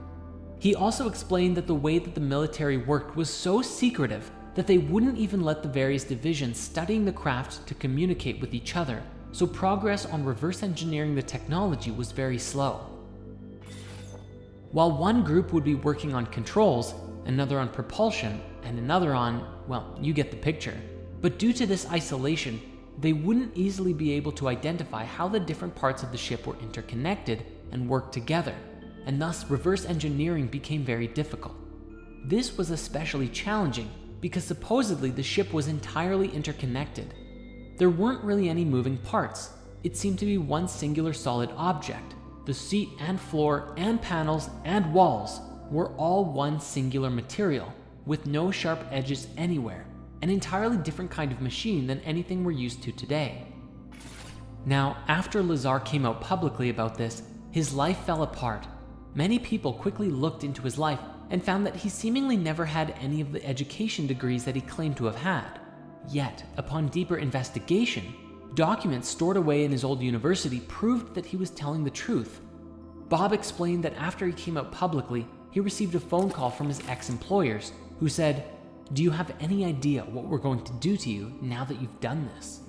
Speaker 1: He also explained that the way that the military worked was so secretive that they wouldn't even let the various divisions studying the craft to communicate with each other, so progress on reverse engineering the technology was very slow. While one group would be working on controls, another on propulsion, and another on, well, you get the picture. But due to this isolation, they wouldn't easily be able to identify how the different parts of the ship were interconnected and worked together, and thus reverse engineering became very difficult. This was especially challenging because supposedly the ship was entirely interconnected. There weren't really any moving parts. It seemed to be one singular solid object. The seat and floor and panels and walls were all one singular material, with no sharp edges anywhere, an entirely different kind of machine than anything we're used to today. Now, after Lazar came out publicly about this, his life fell apart. Many people quickly looked into his life and found that he seemingly never had any of the education degrees that he claimed to have had. Yet, upon deeper investigation, documents stored away in his old university proved that he was telling the truth. Bob explained that after he came out publicly, he received a phone call from his ex-employers who said, "Do you have any idea what we're going to do to you now that you've done this?"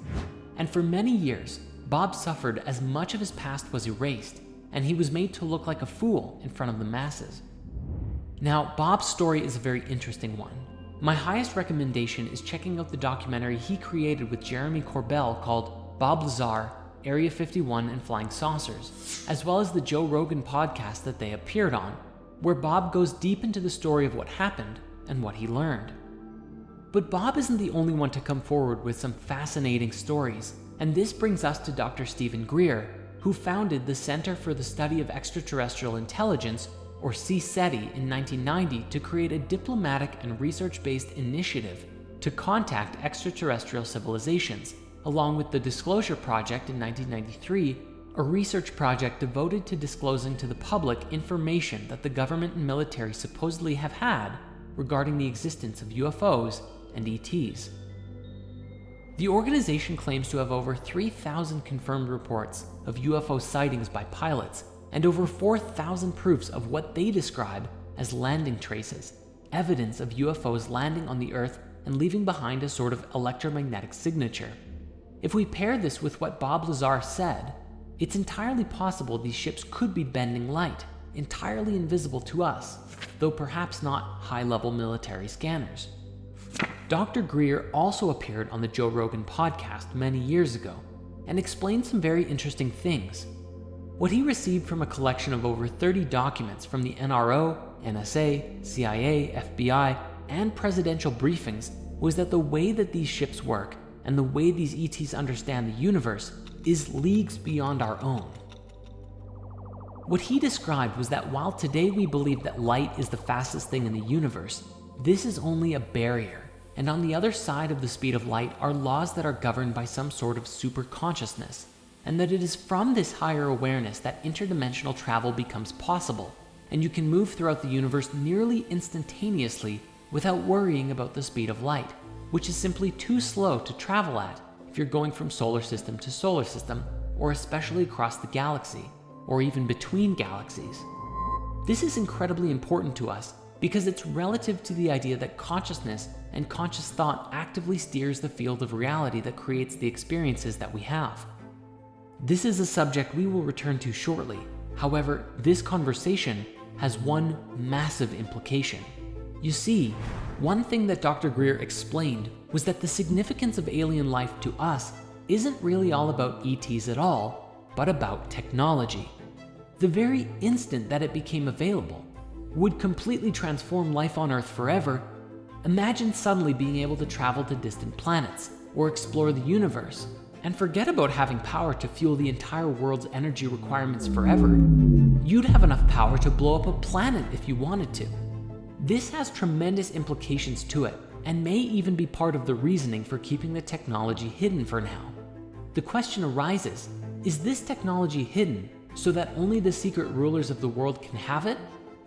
Speaker 1: And for many years, Bob suffered as much of his past was erased, and he was made to look like a fool in front of the masses. Now, Bob's story is a very interesting one. My highest recommendation is checking out the documentary he created with Jeremy Corbell called Bob Lazar, Area 51 and Flying Saucers, as well as the Joe Rogan podcast that they appeared on, where Bob goes deep into the story of what happened and what he learned. But Bob isn't the only one to come forward with some fascinating stories, and this brings us to Dr. Stephen Greer, who founded the Center for the Study of Extraterrestrial Intelligence, or CSETI, in 1990 to create a diplomatic and research-based initiative to contact extraterrestrial civilizations, along with the Disclosure Project in 1993, a research project devoted to disclosing to the public information that the government and military supposedly have had regarding the existence of UFOs and ETs. The organization claims to have over 3,000 confirmed reports of UFO sightings by pilots and over 4,000 proofs of what they describe as landing traces, evidence of UFOs landing on the Earth and leaving behind a sort of electromagnetic signature. If we pair this with what Bob Lazar said, it's entirely possible these ships could be bending light, entirely invisible to us, though perhaps not high-level military scanners. Dr. Greer also appeared on the Joe Rogan podcast many years ago and explained some very interesting things. What he received from a collection of over 30 documents from the NRO, NSA, CIA, FBI, and presidential briefings was that the way that these ships work and the way these ETs understand the universe is leagues beyond our own. What he described was that while today we believe that light is the fastest thing in the universe, this is only a barrier, and on the other side of the speed of light are laws that are governed by some sort of super consciousness, and that it is from this higher awareness that interdimensional travel becomes possible, and you can move throughout the universe nearly instantaneously without worrying about the speed of light, which is simply too slow to travel at if you're going from solar system to solar system, or especially across the galaxy, or even between galaxies. This is incredibly important to us because it's relative to the idea that consciousness and conscious thought actively steers the field of reality that creates the experiences that we have. This is a subject we will return to shortly. However, this conversation has one massive implication. You see, one thing that Dr. Greer explained was that the significance of alien life to us isn't really all about ETs at all, but about technology. The very instant that it became available would completely transform life on Earth forever. Imagine suddenly being able to travel to distant planets or explore the universe, and forget about having power to fuel the entire world's energy requirements forever. You'd have enough power to blow up a planet if you wanted to. This has tremendous implications to it, and may even be part of the reasoning for keeping the technology hidden for now. The question arises, is this technology hidden so that only the secret rulers of the world can have it?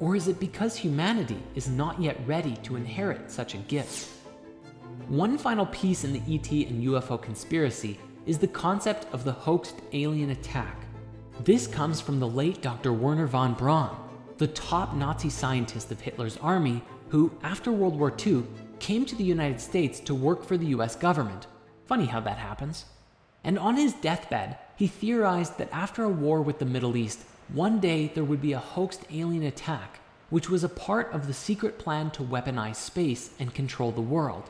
Speaker 1: Or is it because humanity is not yet ready to inherit such a gift? One final piece in the ET and UFO conspiracy is the concept of the hoaxed alien attack. This comes from the late Dr. Werner von Braun, the top Nazi scientist of Hitler's army, who, after World War II, came to the United States to work for the US government. Funny how that happens. And on his deathbed, he theorized that after a war with the Middle East, one day there would be a hoaxed alien attack, which was a part of the secret plan to weaponize space and control the world.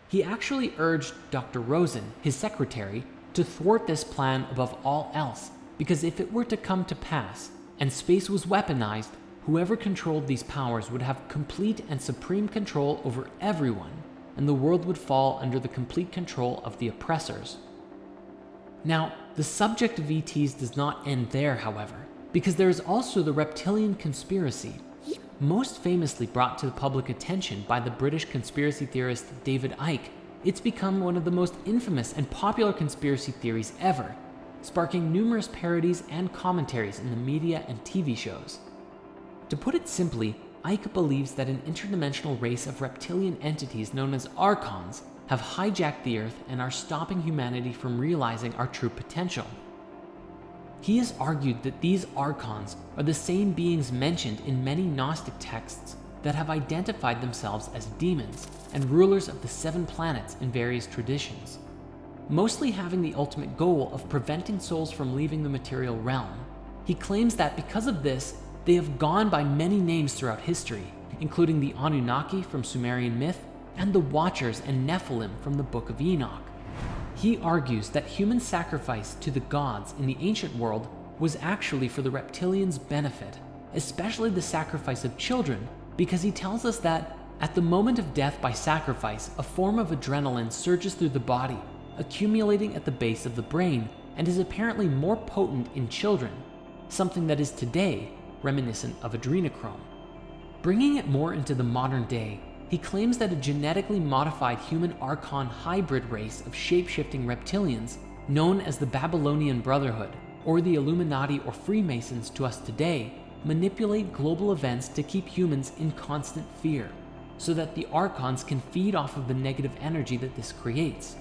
Speaker 1: He actually urged Dr. Rosen, his secretary, to thwart this plan above all else, because if it were to come to pass, and space was weaponized, whoever controlled these powers would have complete and supreme control over everyone, and the world would fall under the complete control of the oppressors. Now, the subject of ETs does not end there, however, because there is also the reptilian conspiracy, most famously brought to the public attention by the British conspiracy theorist David Icke. It's become one of the most infamous and popular conspiracy theories ever, sparking numerous parodies and commentaries in the media and TV shows. To put it simply, Icke believes that an interdimensional race of reptilian entities known as Archons have hijacked the Earth and are stopping humanity from realizing our true potential. He has argued that these Archons are the same beings mentioned in many Gnostic texts that have identified themselves as demons and rulers of the 7 planets in various traditions, mostly having the ultimate goal of preventing souls from leaving the material realm. He claims that because of this, they have gone by many names throughout history, including the Anunnaki from Sumerian myth and the Watchers and Nephilim from the Book of Enoch. He argues that human sacrifice to the gods in the ancient world was actually for the reptilians' benefit, especially the sacrifice of children, because he tells us that at the moment of death by sacrifice, a form of adrenaline surges through the body, accumulating at the base of the brain, and is apparently more potent in children, something that is today reminiscent of adrenochrome. Bringing it more into the modern day, he claims that a genetically modified human Archon hybrid race of shape-shifting reptilians, known as the Babylonian Brotherhood, or the Illuminati or Freemasons to us today, manipulate global events to keep humans in constant fear, so that the Archons can feed off of the negative energy that this creates.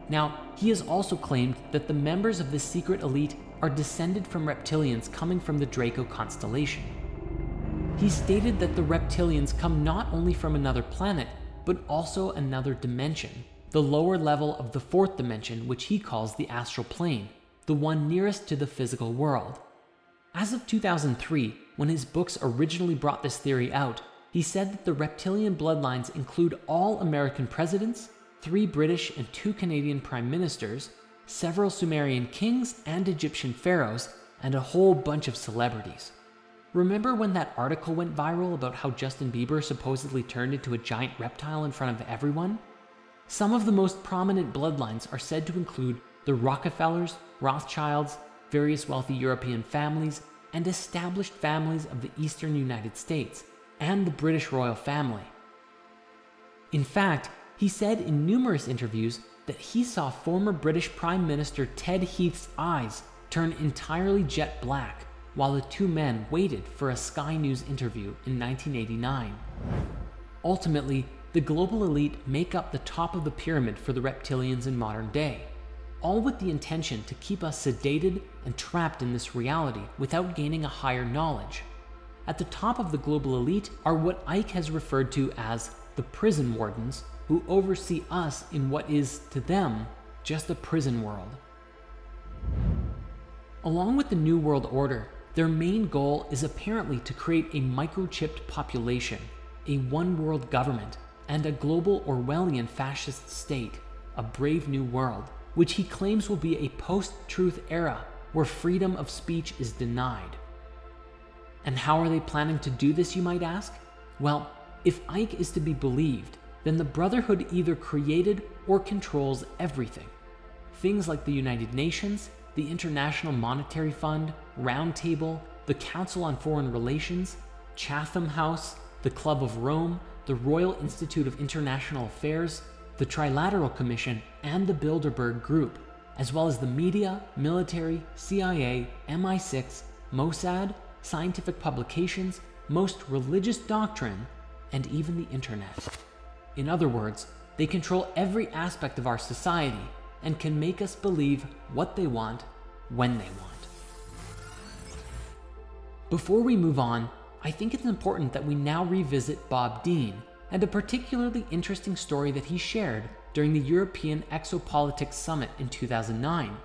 Speaker 1: Now, he has also claimed that the members of this secret elite are descended from reptilians coming from the Draco constellation. He stated that the reptilians come not only from another planet, but also another dimension, the lower level of the 4th dimension, which he calls the astral plane, the one nearest to the physical world. As of 2003, when his books originally brought this theory out, he said that the reptilian bloodlines include all American presidents, 3 British and 2 Canadian prime ministers, several Sumerian kings and Egyptian pharaohs, and a whole bunch of celebrities. Remember when that article went viral about how Justin Bieber supposedly turned into a giant reptile in front of everyone? Some of the most prominent bloodlines are said to include the Rockefellers, Rothschilds, various wealthy European families, and established families of the eastern United States, and the British royal family. In fact, he said in numerous interviews that he saw former British Prime Minister Ted Heath's eyes turn entirely jet black while the two men waited for a Sky News interview in 1989. Ultimately, the global elite make up the top of the pyramid for the reptilians in modern day, all with the intention to keep us sedated and trapped in this reality without gaining a higher knowledge. At the top of the global elite are what Ike has referred to as the prison wardens, who oversee us in what is, to them, just a prison world. Along with the New World Order, their main goal is apparently to create a microchipped population, a one-world government, and a global Orwellian fascist state, a brave new world, which he claims will be a post-truth era where freedom of speech is denied. And how are they planning to do this, you might ask? Well, if Ike is to be believed, then the Brotherhood either created or controls everything. Things like the United Nations, the International Monetary Fund, Round Table, the Council on Foreign Relations, Chatham House, the Club of Rome, the Royal Institute of International Affairs, the Trilateral Commission, and the Bilderberg Group, as well as the media, military, CIA, MI6, Mossad, scientific publications, most religious doctrine, and even the internet. In other words, they control every aspect of our society and can make us believe what they want, when they want. Before we move on, I think it's important that we now revisit Bob Dean and a particularly interesting story that he shared during the European Exopolitics Summit in 2009.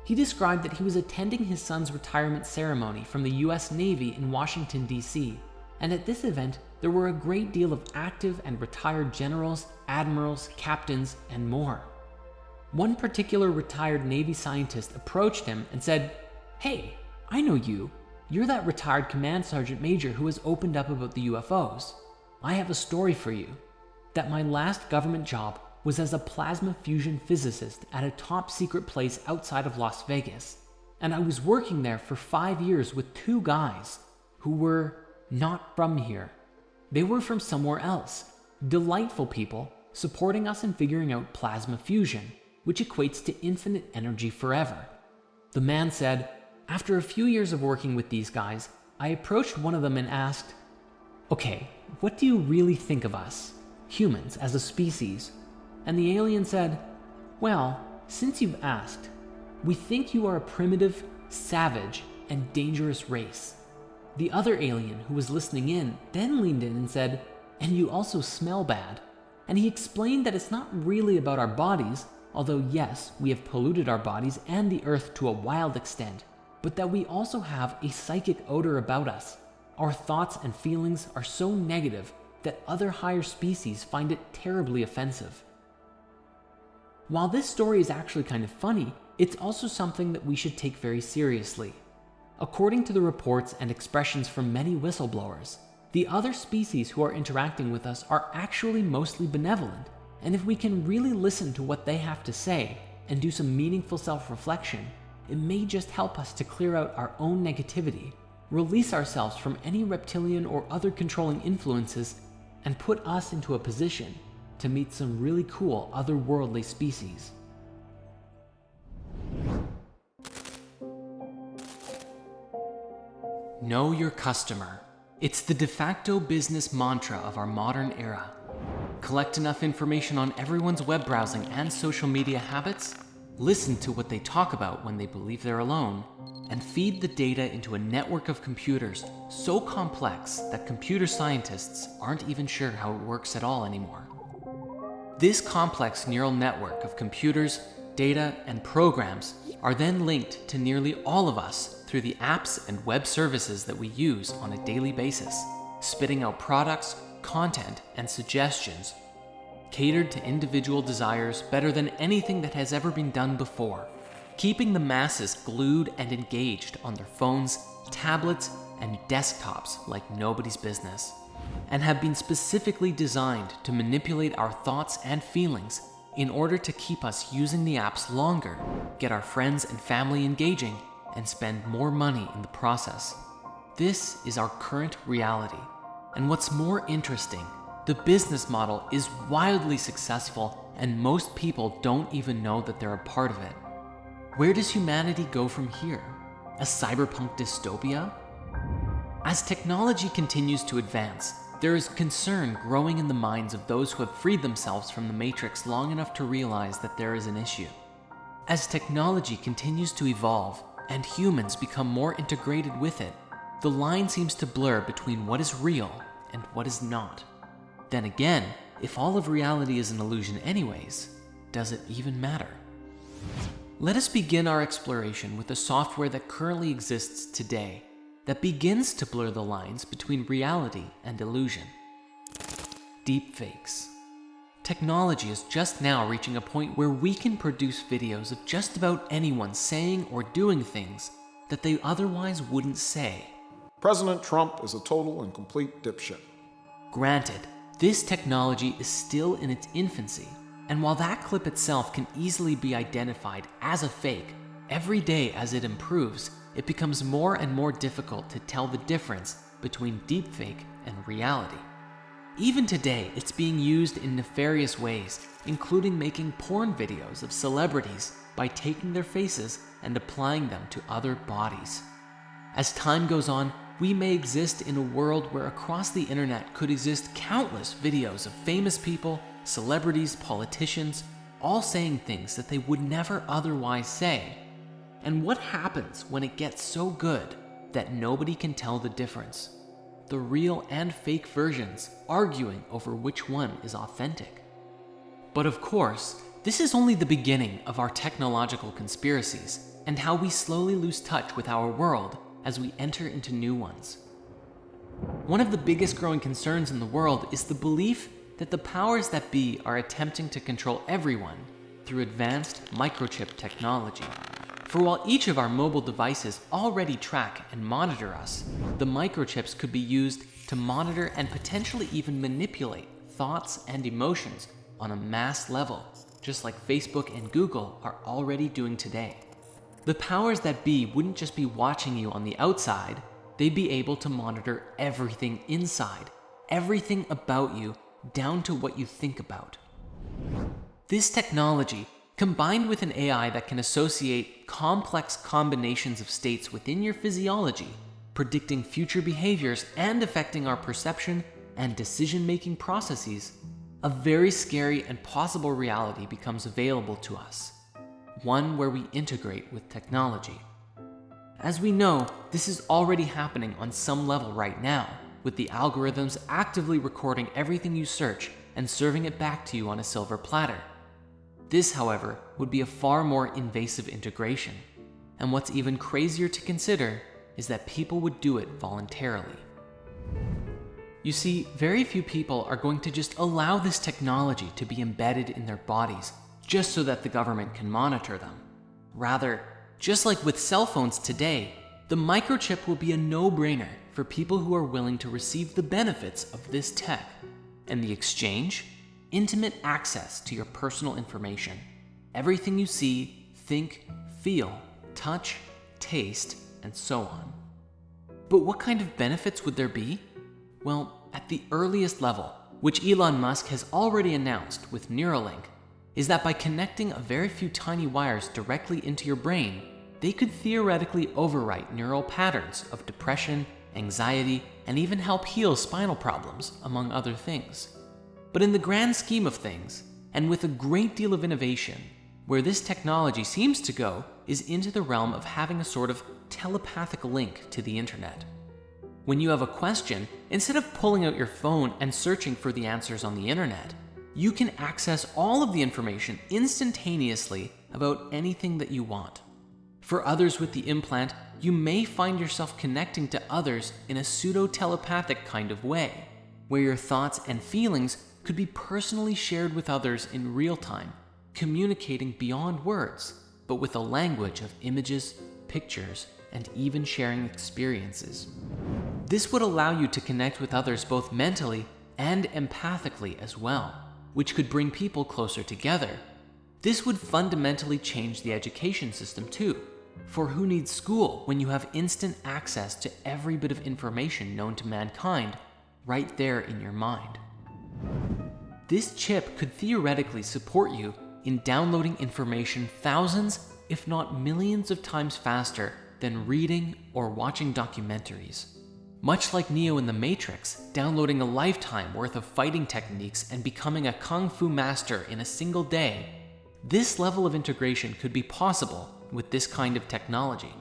Speaker 1: He described that he was attending his son's retirement ceremony from the US Navy in Washington, D.C., and at this event, there were a great deal of active and retired generals, admirals, captains, and more. One particular retired Navy scientist approached him and said, "Hey, I know you. You're that retired command sergeant major who has opened up about the UFOs. I have a story for you. That my last government job was as a plasma fusion physicist at a top secret place outside of Las Vegas. And I was working there for 5 years with 2 guys who were not from here. They were from somewhere else. Delightful people supporting us in figuring out plasma fusion, which equates to infinite energy forever." The man said, "After a few years of working with these guys, I approached one of them and asked, 'Okay, what do you really think of us, humans, as a species?' And the alien said, 'Well, since you've asked, we think you are a primitive, savage, and dangerous race.' The other alien who was listening in then leaned in and said, 'And you also smell bad.' And he explained that it's not really about our bodies, although yes, we have polluted our bodies and the earth to a wild extent, but that we also have a psychic odor about us. Our thoughts and feelings are so negative that other higher species find it terribly offensive." While this story is actually kind of funny, it's also something that we should take very seriously. According to the reports and expressions from many whistleblowers, the other species who are interacting with us are actually mostly benevolent, and if we can really listen to what they have to say and do some meaningful self-reflection, it may just help us to clear out our own negativity, release ourselves from any reptilian or other controlling influences, and put us into a position to meet some really cool otherworldly species. Know your customer. It's the de facto business mantra of our modern era. Collect enough information on everyone's web browsing and social media habits, listen to what they talk about when they believe they're alone, and feed the data into a network of computers so complex that computer scientists aren't even sure how it works at all anymore. This complex neural network of computers, data, and programs are then linked to nearly all of us through the apps and web services that we use on a daily basis, spitting out products, content, and suggestions catered to individual desires better than anything that has ever been done before. keeping the masses glued and engaged on their phones, tablets, and desktops like nobody's business, and have been specifically designed to manipulate our thoughts and feelings in order to keep us using the apps longer, get our friends and family engaging, and spend more money in the process. This is our current reality. And what's more interesting, the business model is wildly successful and most people don't even know that they're a part of it. Where does humanity go from here? A cyberpunk dystopia? As technology continues to advance, there is concern growing in the minds of those who have freed themselves from the Matrix long enough to realize that there is an issue. As technology continues to evolve and humans become more integrated with it, the line seems to blur between what is real and what is not. Then again, if all of reality is an illusion anyways, does it even matter? Let us begin our exploration with a software that currently exists today that begins to blur the lines between reality and illusion. Deepfakes. Technology is just now reaching a point where we can produce videos of just about anyone saying or doing things that they otherwise wouldn't say.
Speaker 2: President Trump is a total and complete dipshit.
Speaker 1: Granted, this technology is still in its infancy, and while that clip itself can easily be identified as a fake, every day as it improves, it becomes more and more difficult to tell the difference between deepfake and reality. Even today, it's being used in nefarious ways, including making porn videos of celebrities by taking their faces and applying them to other bodies. As time goes on, we may exist in a world where across the internet could exist countless videos of famous people, celebrities, politicians, all saying things that they would never otherwise say. And what happens when it gets so good that nobody can tell the difference? The real and fake versions arguing over which one is authentic. But of course, this is only the beginning of our technological conspiracies and how we slowly lose touch with our world as we enter into new ones. One of the biggest growing concerns in the world is the belief that the powers that be are attempting to control everyone through advanced microchip technology. For while each of our mobile devices already track and monitor us, the microchips could be used to monitor and potentially even manipulate thoughts and emotions on a mass level, just like Facebook and Google are already doing today. The powers that be wouldn't just be watching you on the outside, they'd be able to monitor everything inside, everything about you, down to what you think about. This technology, combined with an AI that can associate complex combinations of states within your physiology, predicting future behaviors and affecting our perception and decision-making processes, a very scary and possible reality becomes available to us, one where we integrate with technology. As we know, this is already happening on some level right now, with the algorithms actively recording everything you search and serving it back to you on a silver platter. This, however, would be a far more invasive integration. And what's even crazier to consider is that people would do it voluntarily. You see, very few people are going to just allow this technology to be embedded in their bodies just so that the government can monitor them. Rather, just like with cell phones today, the microchip will be a no-brainer for people who are willing to receive the benefits of this tech. And the exchange? Intimate access to your personal information. Everything you see, think, feel, touch, taste, and so on. But what kind of benefits would there be? Well, at the earliest level, which Elon Musk has already announced with Neuralink, is that by connecting a very few tiny wires directly into your brain, they could theoretically overwrite neural patterns of depression, anxiety, and even help heal spinal problems, among other things. But in the grand scheme of things, and with a great deal of innovation, where this technology seems to go is into the realm of having a sort of telepathic link to the internet. When you have a question, instead of pulling out your phone and searching for the answers on the internet, you can access all of the information instantaneously about anything that you want. For others with the implant, you may find yourself connecting to others in a pseudo-telepathic kind of way, where your thoughts and feelings could be personally shared with others in real time, communicating beyond words, but with a language of images, pictures, and even sharing experiences. This would allow you to connect with others both mentally and empathically as well, which could bring people closer together. This would fundamentally change the education system too, for who needs school when you have instant access to every bit of information known to mankind right there in your mind? This chip could theoretically support you in downloading information thousands, if not millions of times faster than reading or watching documentaries. Much like Neo in The Matrix, downloading a lifetime worth of fighting techniques and becoming a kung fu master in a single day, this level of integration could be possible with this kind of technology.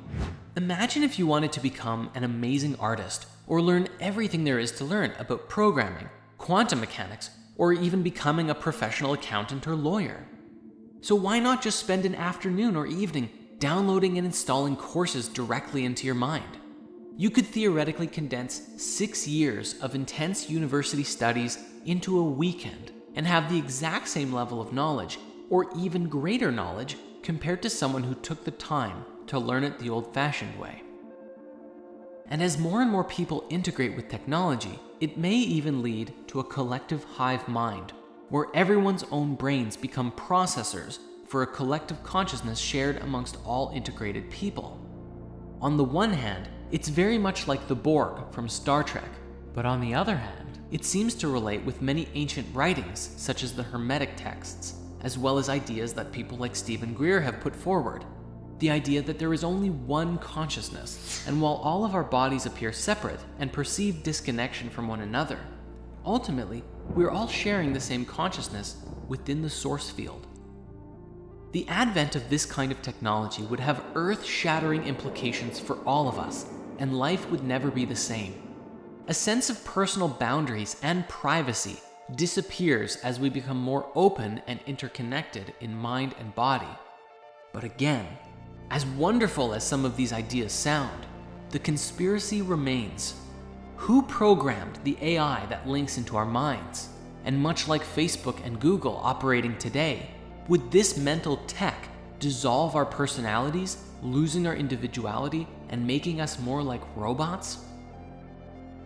Speaker 1: Imagine if you wanted to become an amazing artist or learn everything there is to learn about programming, quantum mechanics, or even becoming a professional accountant or lawyer. So why not just spend an afternoon or evening downloading and installing courses directly into your mind? You could theoretically condense 6 years of intense university studies into a weekend and have the exact same level of knowledge, or even greater knowledge, compared to someone who took the time to learn it the old-fashioned way. And as more and more people integrate with technology, it may even lead to a collective hive mind, where everyone's own brains become processors for a collective consciousness shared amongst all integrated people. On the one hand, it's very much like the Borg from Star Trek, but on the other hand, it seems to relate with many ancient writings, such as the Hermetic texts, as well as ideas that people like Stephen Greer have put forward. The idea that there is only one consciousness, and while all of our bodies appear separate and perceive disconnection from one another, ultimately, we're all sharing the same consciousness within the source field. The advent of this kind of technology would have earth-shattering implications for all of us, and life would never be the same. A sense of personal boundaries and privacy disappears as we become more open and interconnected in mind and body. But again, as wonderful as some of these ideas sound, the conspiracy remains. Who programmed the AI that links into our minds? And much like Facebook and Google operating today, would this mental tech dissolve our personalities, losing our individuality and making us more like robots?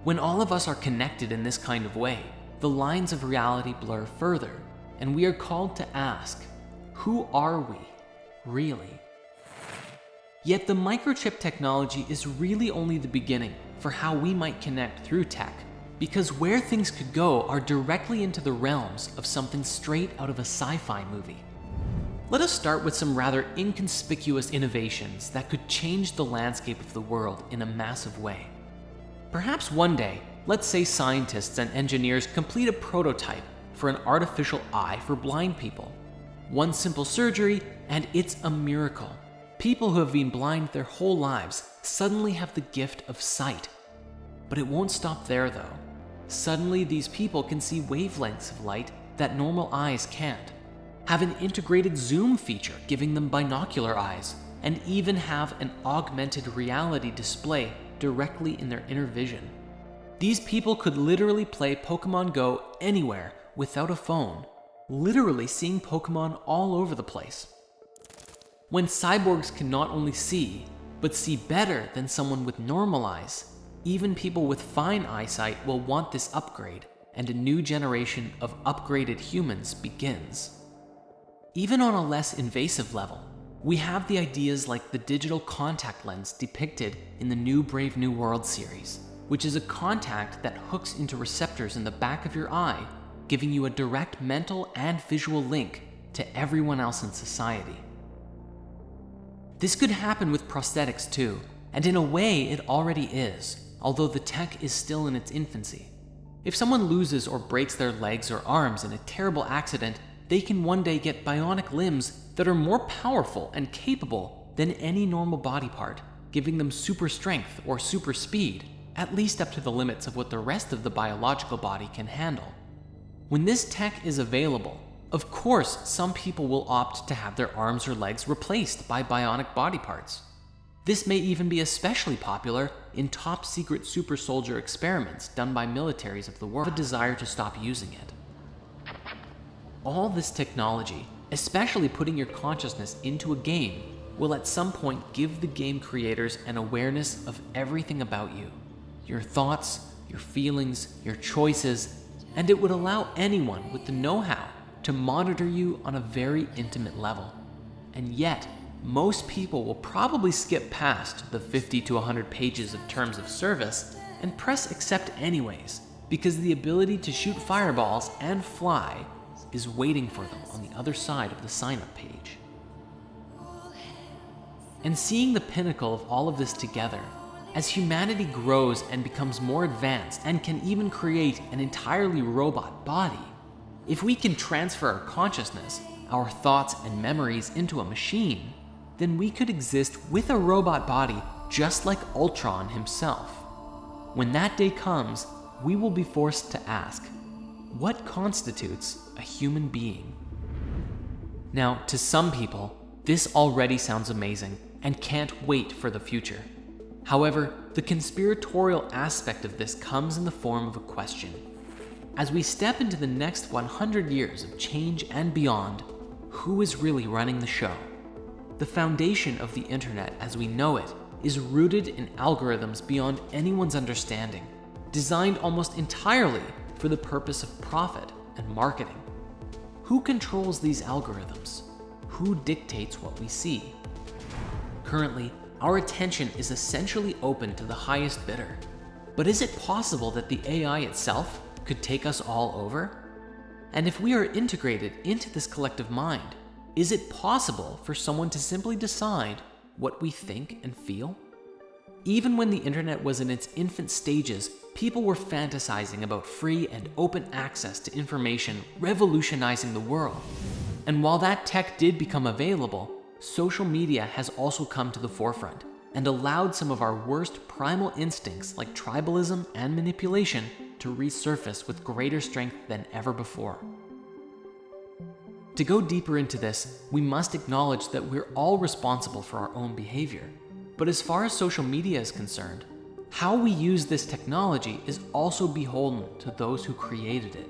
Speaker 1: When all of us are connected in this kind of way, the lines of reality blur further, and we are called to ask, who are we, really? Yet the microchip technology is really only the beginning for how we might connect through tech, because where things could go are directly into the realms of something straight out of a sci-fi movie. Let us start with some rather inconspicuous innovations that could change the landscape of the world in a massive way. Perhaps one day, let's say scientists and engineers complete a prototype for an artificial eye for blind people. One simple surgery, and it's a miracle. People who have been blind their whole lives suddenly have the gift of sight. But it won't stop there though. Suddenly these people can see wavelengths of light that normal eyes can't, have an integrated zoom feature giving them binocular eyes, and even have an augmented reality display directly in their inner vision. These people could literally play Pokemon Go anywhere without a phone, literally seeing Pokemon all over the place. When cyborgs can not only see, but see better than someone with normal eyes, even people with fine eyesight will want this upgrade, and a new generation of upgraded humans begins. Even on a less invasive level, we have the ideas like the digital contact lens depicted in the new Brave New World series, which is a contact that hooks into receptors in the back of your eye, giving you a direct mental and visual link to everyone else in society. This could happen with prosthetics too, and in a way it already is, although the tech is still in its infancy. If someone loses or breaks their legs or arms in a terrible accident, they can one day get bionic limbs that are more powerful and capable than any normal body part, giving them super strength or super speed, at least up to the limits of what the rest of the biological body can handle. When this tech is available, of course some people will opt to have their arms or legs replaced by bionic body parts. This may even be especially popular in top secret super soldier experiments done by militaries of the world, have a desire to stop using it. All this technology, especially putting your consciousness into a game, will at some point give the game creators an awareness of everything about you, your thoughts, your feelings, your choices, and it would allow anyone with the know-how to monitor you on a very intimate level. And yet, most people will probably skip past the 50 to 100 pages of terms of service and press accept anyways, because the ability to shoot fireballs and fly is waiting for them on the other side of the sign-up page. And seeing the pinnacle of all of this together, as humanity grows and becomes more advanced and can even create an entirely robot body, if we can transfer our consciousness, our thoughts and memories into a machine, then we could exist with a robot body just like Ultron himself. When that day comes, we will be forced to ask, what constitutes a human being? Now, to some people, this already sounds amazing and can't wait for the future. However, the conspiratorial aspect of this comes in the form of a question. As we step into the next 100 years of change and beyond, who is really running the show? The foundation of the internet as we know it is rooted in algorithms beyond anyone's understanding, designed almost entirely for the purpose of profit and marketing. Who controls these algorithms? Who dictates what we see? Currently, our attention is essentially open to the highest bidder. But is it possible that the AI itself could take us all over? And if we are integrated into this collective mind, is it possible for someone to simply decide what we think and feel? Even when the internet was in its infant stages, people were fantasizing about free and open access to information revolutionizing the world. And while that tech did become available, social media has also come to the forefront and allowed some of our worst primal instincts like tribalism and manipulation to resurface with greater strength than ever before. To go deeper into this, we must acknowledge that we're all responsible for our own behavior. But as far as social media is concerned, how we use this technology is also beholden to those who created it.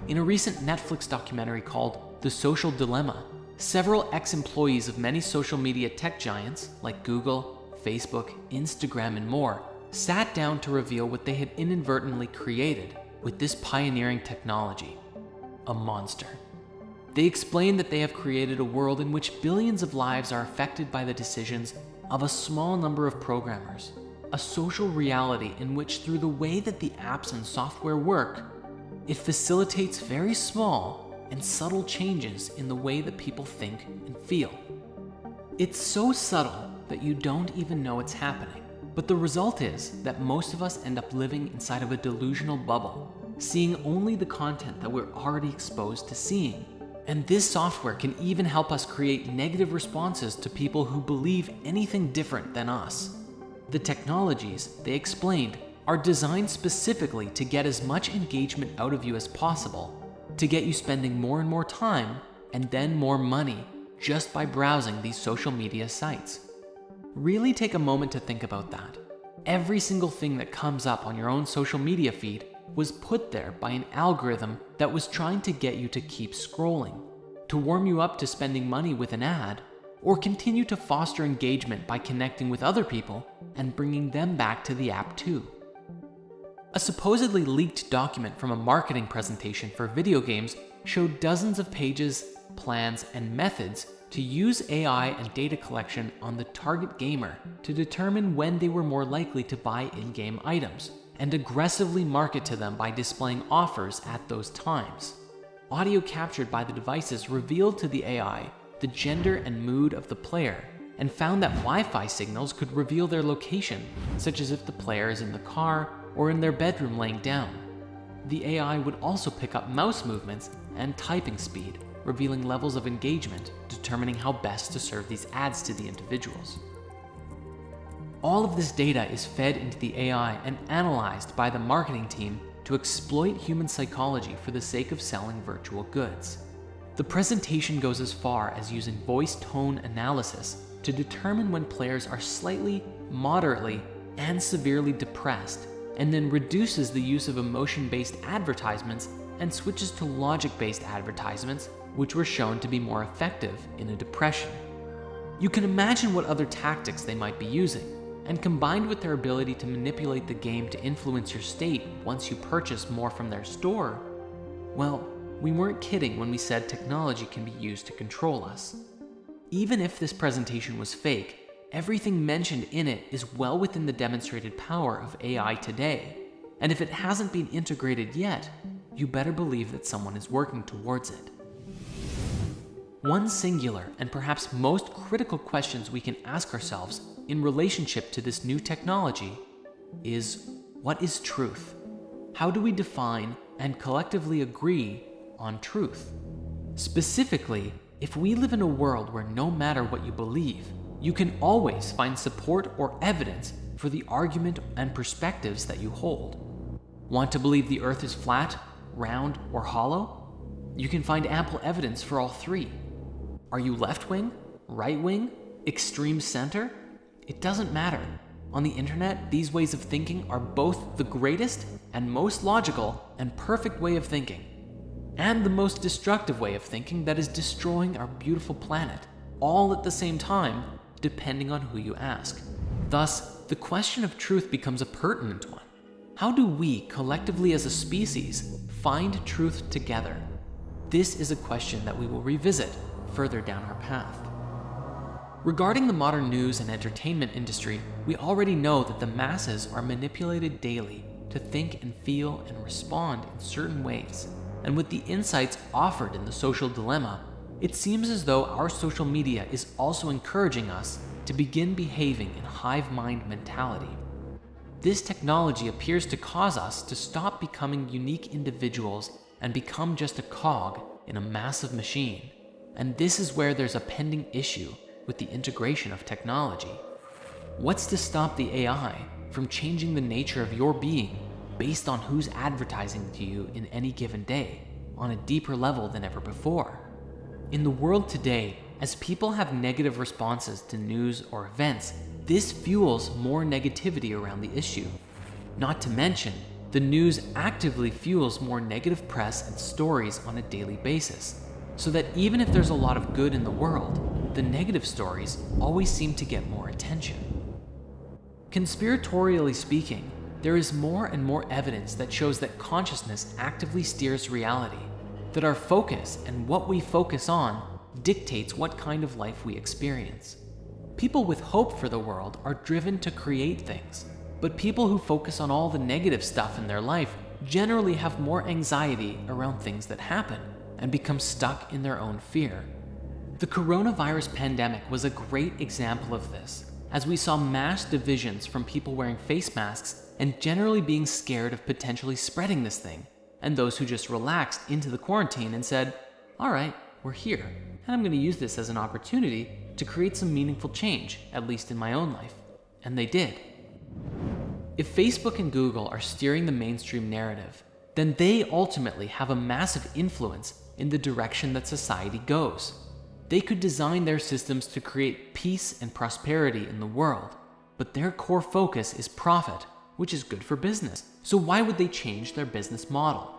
Speaker 1: In a recent Netflix documentary called The Social Dilemma, several ex-employees of many social media tech giants like Google, Facebook, Instagram, and more sat down to reveal what they had inadvertently created with this pioneering technology: a monster. They explained that they have created a world in which billions of lives are affected by the decisions of a small number of programmers, a social reality in which, through the way that the apps and software work, it facilitates very small and subtle changes in the way that people think and feel. It's so subtle that you don't even know it's happening, but the result is that most of us end up living inside of a delusional bubble, seeing only the content that we're already exposed to seeing. And this software can even help us create negative responses to people who believe anything different than us. The technologies, they explained, are designed specifically to get as much engagement out of you as possible, to get you spending more and more time and then more money just by browsing these social media sites. Really take a moment to think about that. Every single thing that comes up on your own social media feed was put there by an algorithm that was trying to get you to keep scrolling, to warm you up to spending money with an ad, or continue to foster engagement by connecting with other people and bringing them back to the app too. A supposedly leaked document from a marketing presentation for video games showed dozens of pages, plans, and methods to use AI and data collection on the target gamer to determine when they were more likely to buy in-game items, and aggressively market to them by displaying offers at those times. Audio captured by the devices revealed to the AI the gender and mood of the player, and found that Wi-Fi signals could reveal their location, such as if the player is in the car or in their bedroom laying down. The AI would also pick up mouse movements and typing speed, revealing levels of engagement, determining how best to serve these ads to the individuals. All of this data is fed into the AI and analyzed by the marketing team to exploit human psychology for the sake of selling virtual goods. The presentation goes as far as using voice tone analysis to determine when players are slightly, moderately, and severely depressed, and then reduces the use of emotion-based advertisements and switches to logic-based advertisements, which were shown to be more effective in a depression. You can imagine what other tactics they might be using, and combined with their ability to manipulate the game to influence your state once you purchase more from their store, well, we weren't kidding when we said technology can be used to control us. Even if this presentation was fake, everything mentioned in it is well within the demonstrated power of AI today, and if it hasn't been integrated yet, you better believe that someone is working towards it. One singular and perhaps most critical questions we can ask ourselves in relationship to this new technology is, what is truth? How do we define and collectively agree on truth? Specifically, if we live in a world where no matter what you believe, you can always find support or evidence for the argument and perspectives that you hold. Want to believe the earth is flat, round, or hollow? You can find ample evidence for all three. Are you left-wing, right-wing, extreme center? It doesn't matter. On the internet, these ways of thinking are both the greatest and most logical and perfect way of thinking, and the most destructive way of thinking that is destroying our beautiful planet, all at the same time, depending on who you ask. Thus, the question of truth becomes a pertinent one. How do we, collectively as a species, find truth together? This is a question that we will revisit further down our path. Regarding the modern news and entertainment industry, we already know that the masses are manipulated daily to think and feel and respond in certain ways. And with the insights offered in the social dilemma, it seems as though our social media is also encouraging us to begin behaving in hive mind mentality. This technology appears to cause us to stop becoming unique individuals and become just a cog in a massive machine. And this is where there's a pending issue with the integration of technology. What's to stop the AI from changing the nature of your being based on who's advertising to you in any given day on a deeper level than ever before? In the world today, as people have negative responses to news or events, this fuels more negativity around the issue. Not to mention, the news actively fuels more negative press and stories on a daily basis, so that even if there's a lot of good in the world, the negative stories always seem to get more attention. Conspiratorially speaking, there is more and more evidence that shows that consciousness actively steers reality, that our focus and what we focus on dictates what kind of life we experience. People with hope for the world are driven to create things, but people who focus on all the negative stuff in their life generally have more anxiety around things that happen and become stuck in their own fear. The coronavirus pandemic was a great example of this, as we saw mass divisions from people wearing face masks and generally being scared of potentially spreading this thing, and those who just relaxed into the quarantine and said, all right, we're here, and I'm going to use this as an opportunity to create some meaningful change, at least in my own life. And they did. If Facebook and Google are steering the mainstream narrative, then they ultimately have a massive influence in the direction that society goes. They could design their systems to create peace and prosperity in the world, but their core focus is profit, which is good for business. So why would they change their business model?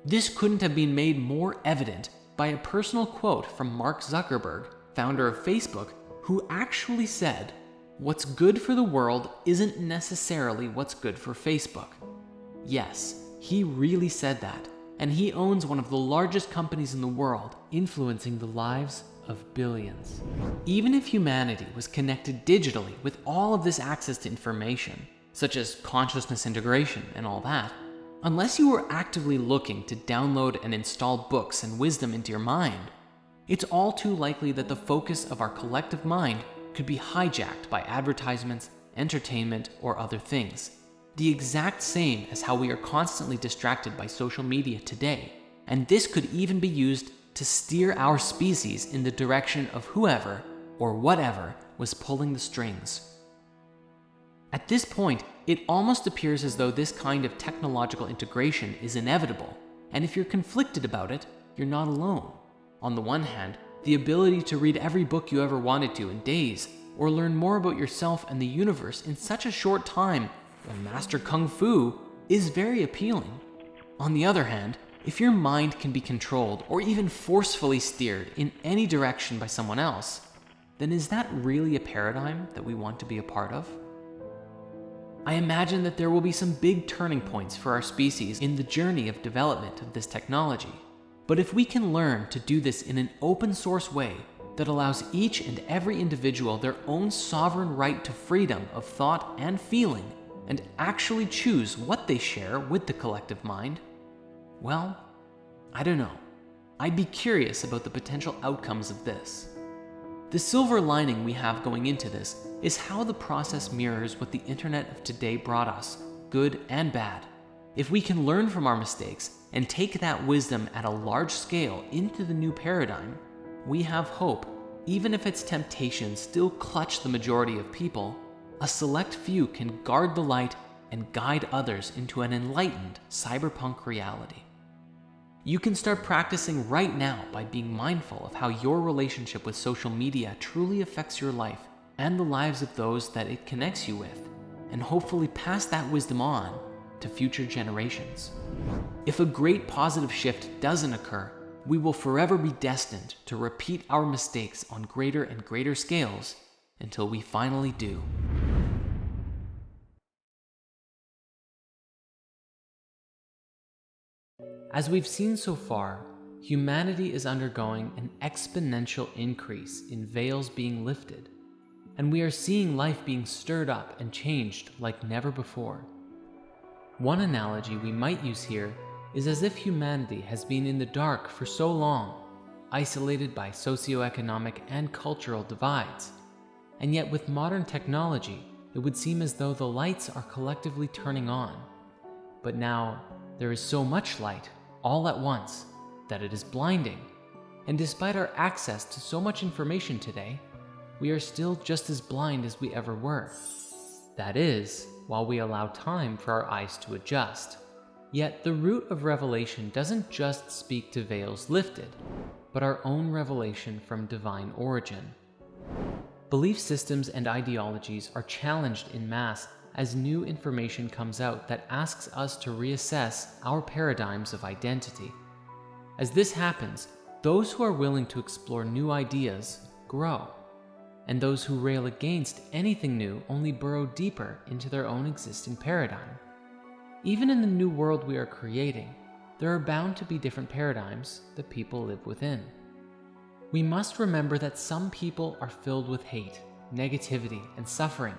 Speaker 1: This couldn't have been made more evident by a personal quote from Mark Zuckerberg, founder of Facebook, who actually said, "What's good for the world isn't necessarily what's good for Facebook." Yes, he really said that, and he owns one of the largest companies in the world, influencing the lives of billions. Even if humanity was connected digitally with all of this access to information, such as consciousness integration and all that, unless you were actively looking to download and install books and wisdom into your mind, it's all too likely that the focus of our collective mind could be hijacked by advertisements, entertainment, or other things. The exact same as how we are constantly distracted by social media today, and this could even be used to steer our species in the direction of whoever or whatever was pulling the strings. At this point, it almost appears as though this kind of technological integration is inevitable, and if you're conflicted about it, you're not alone. On the one hand, the ability to read every book you ever wanted to in days, or learn more about yourself and the universe in such a short time, or master Kung Fu, is very appealing. On the other hand, if your mind can be controlled or even forcefully steered in any direction by someone else, then is that really a paradigm that we want to be a part of? I imagine that there will be some big turning points for our species in the journey of development of this technology. But if we can learn to do this in an open source way that allows each and every individual their own sovereign right to freedom of thought and feeling, and actually choose what they share with the collective mind, well, I don't know. I'd be curious about the potential outcomes of this. The silver lining we have going into this is how the process mirrors what the internet of today brought us, good and bad. If we can learn from our mistakes and take that wisdom at a large scale into the new paradigm, we have hope. Even if its temptations still clutch the majority of people, a select few can guard the light and guide others into an enlightened cyberpunk reality. You can start practicing right now by being mindful of how your relationship with social media truly affects your life and the lives of those that it connects you with, and hopefully pass that wisdom on to future generations. If a great positive shift doesn't occur, we will forever be destined to repeat our mistakes on greater and greater scales until we finally do. As we've seen so far, humanity is undergoing an exponential increase in veils being lifted, and we are seeing life being stirred up and changed like never before. One analogy we might use here is as if humanity has been in the dark for so long, isolated by socioeconomic and cultural divides, and yet with modern technology, it would seem as though the lights are collectively turning on. But now, there is so much light all at once that it is blinding. And despite our access to so much information today, we are still just as blind as we ever were. That is, while we allow time for our eyes to adjust. Yet the root of revelation doesn't just speak to veils lifted, but our own revelation from divine origin. Belief systems and ideologies are challenged in mass as new information comes out that asks us to reassess our paradigms of identity. As this happens, those who are willing to explore new ideas grow, and those who rail against anything new only burrow deeper into their own existing paradigm. Even in the new world we are creating, there are bound to be different paradigms that people live within. We must remember that some people are filled with hate, negativity, and suffering,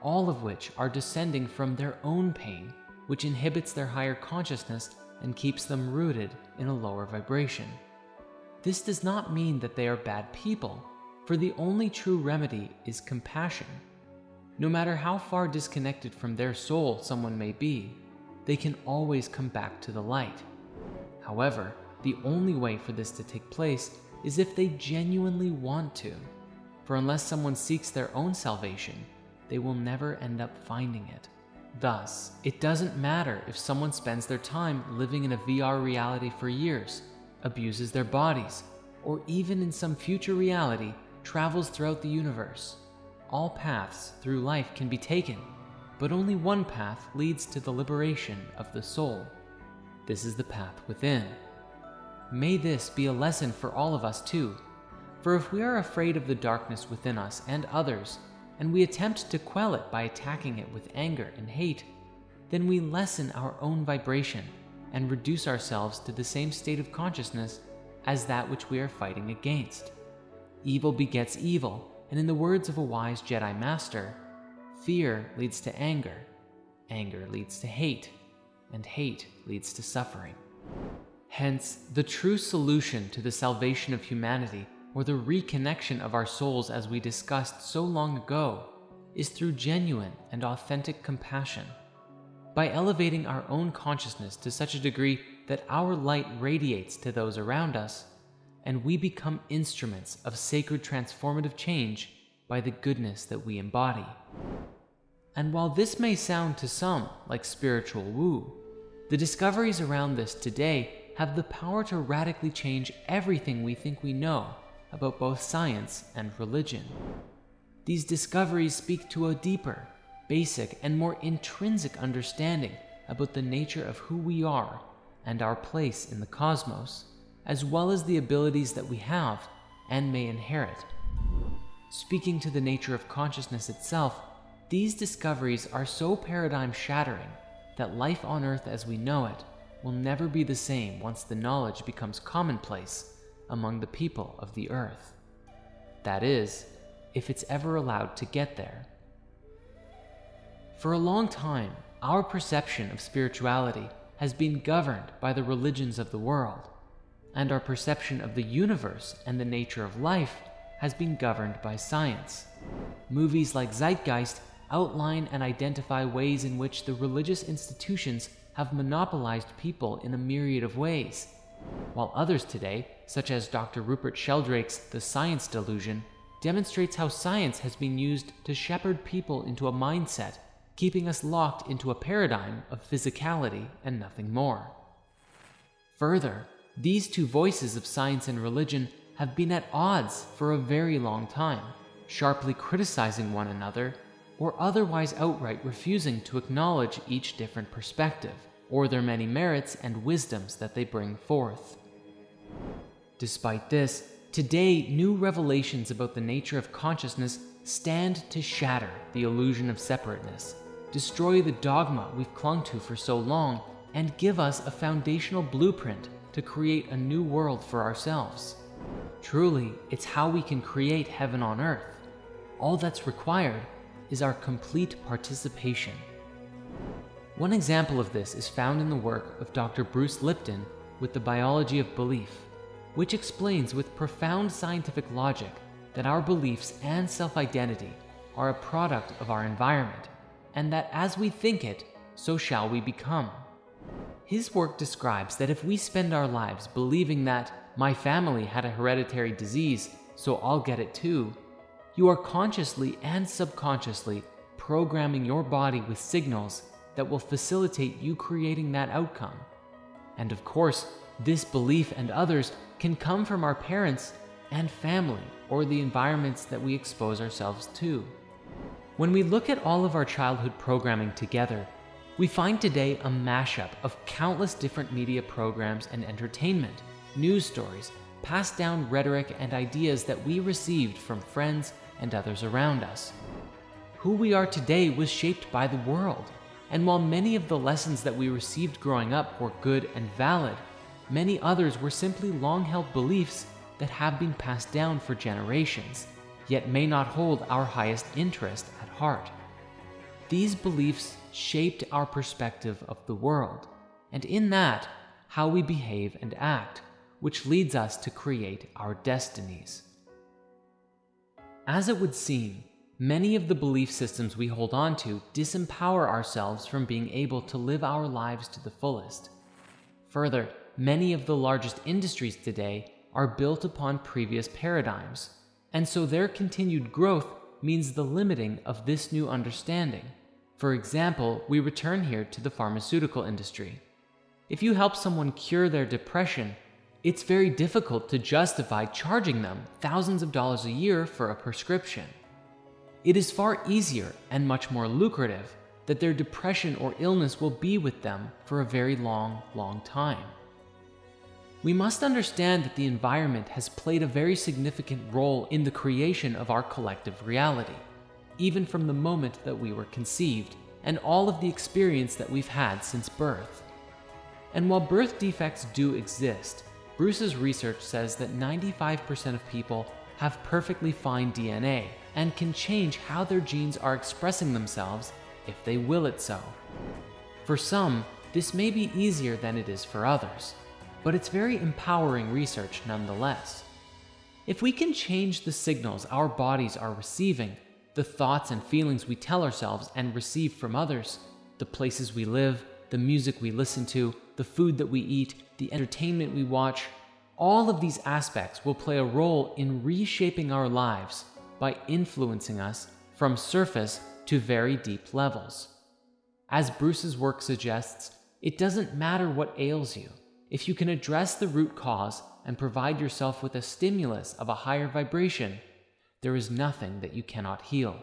Speaker 1: all of which are descending from their own pain, which inhibits their higher consciousness and keeps them rooted in a lower vibration. This does not mean that they are bad people, for the only true remedy is compassion. No matter how far disconnected from their soul someone may be, they can always come back to the light. However, the only way for this to take place is if they genuinely want to, for unless someone seeks their own salvation, they will never end up finding it. Thus, it doesn't matter if someone spends their time living in a VR reality for years, abuses their bodies, or even in some future reality travels throughout the universe. All paths through life can be taken, but only one path leads to the liberation of the soul. This is the path within. May this be a lesson for all of us too, for if we are afraid of the darkness within us and others, and we attempt to quell it by attacking it with anger and hate, then we lessen our own vibration and reduce ourselves to the same state of consciousness as that which we are fighting against. Evil begets evil, and in the words of a wise Jedi Master, fear leads to anger, anger leads to hate, and hate leads to suffering. Hence, the true solution to the salvation of humanity, or the reconnection of our souls as we discussed so long ago, is through genuine and authentic compassion. By elevating our own consciousness to such a degree that our light radiates to those around us, and we become instruments of sacred transformative change by the goodness that we embody. And while this may sound to some like spiritual woo, the discoveries around this today have the power to radically change everything we think we know about both science and religion. These discoveries speak to a deeper, basic, and more intrinsic understanding about the nature of who we are and our place in the cosmos, as well as the abilities that we have and may inherit. Speaking to the nature of consciousness itself, these discoveries are so paradigm-shattering that life on Earth as we know it will never be the same once the knowledge becomes commonplace among the people of the Earth. That is, if it's ever allowed to get there. For a long time, our perception of spirituality has been governed by the religions of the world, and our perception of the universe and the nature of life has been governed by science. Movies like Zeitgeist outline and identify ways in which the religious institutions have monopolized people in a myriad of ways, while others today, such as Dr. Rupert Sheldrake's The Science Delusion, demonstrates how science has been used to shepherd people into a mindset, keeping us locked into a paradigm of physicality and nothing more. Further, these two voices of science and religion have been at odds for a very long time, sharply criticizing one another, or otherwise outright refusing to acknowledge each different perspective, or their many merits and wisdoms that they bring forth. Despite this, today new revelations about the nature of consciousness stand to shatter the illusion of separateness, destroy the dogma we've clung to for so long, and give us a foundational blueprint to create a new world for ourselves. Truly, it's how we can create heaven on earth. All that's required is our complete participation. One example of this is found in the work of Dr. Bruce Lipton with The Biology of Belief, which explains with profound scientific logic that our beliefs and self-identity are a product of our environment, and that as we think it, so shall we become. His work describes that if we spend our lives believing that my family had a hereditary disease, so I'll get it too, you are consciously and subconsciously programming your body with signals that will facilitate you creating that outcome. And of course, this belief and others can come from our parents and family or the environments that we expose ourselves to. When we look at all of our childhood programming together, we find today a mashup of countless different media programs and entertainment, news stories, passed down rhetoric and ideas that we received from friends and others around us. Who we are today was shaped by the world, and while many of the lessons that we received growing up were good and valid, many others were simply long-held beliefs that have been passed down for generations, yet may not hold our highest interest at heart. These beliefs shaped our perspective of the world, and in that, how we behave and act, which leads us to create our destinies. As it would seem, many of the belief systems we hold on to disempower ourselves from being able to live our lives to the fullest. Further, many of the largest industries today are built upon previous paradigms, and so their continued growth means the limiting of this new understanding. For example, we return here to the pharmaceutical industry. If you help someone cure their depression, it's very difficult to justify charging them thousands of dollars a year for a prescription. It is far easier and much more lucrative that their depression or illness will be with them for a very long, long time. We must understand that the environment has played a very significant role in the creation of our collective reality, even from the moment that we were conceived, and all of the experience that we've had since birth. And while birth defects do exist, Bruce's research says that 95% of people have perfectly fine DNA and can change how their genes are expressing themselves if they will it so. For some, this may be easier than it is for others, but it's very empowering research nonetheless. If we can change the signals our bodies are receiving, the thoughts and feelings we tell ourselves and receive from others, the places we live, the music we listen to, the food that we eat, the entertainment we watch, all of these aspects will play a role in reshaping our lives by influencing us from surface to very deep levels. As Bruce's work suggests, it doesn't matter what ails you. If you can address the root cause and provide yourself with a stimulus of a higher vibration, there is nothing that you cannot heal.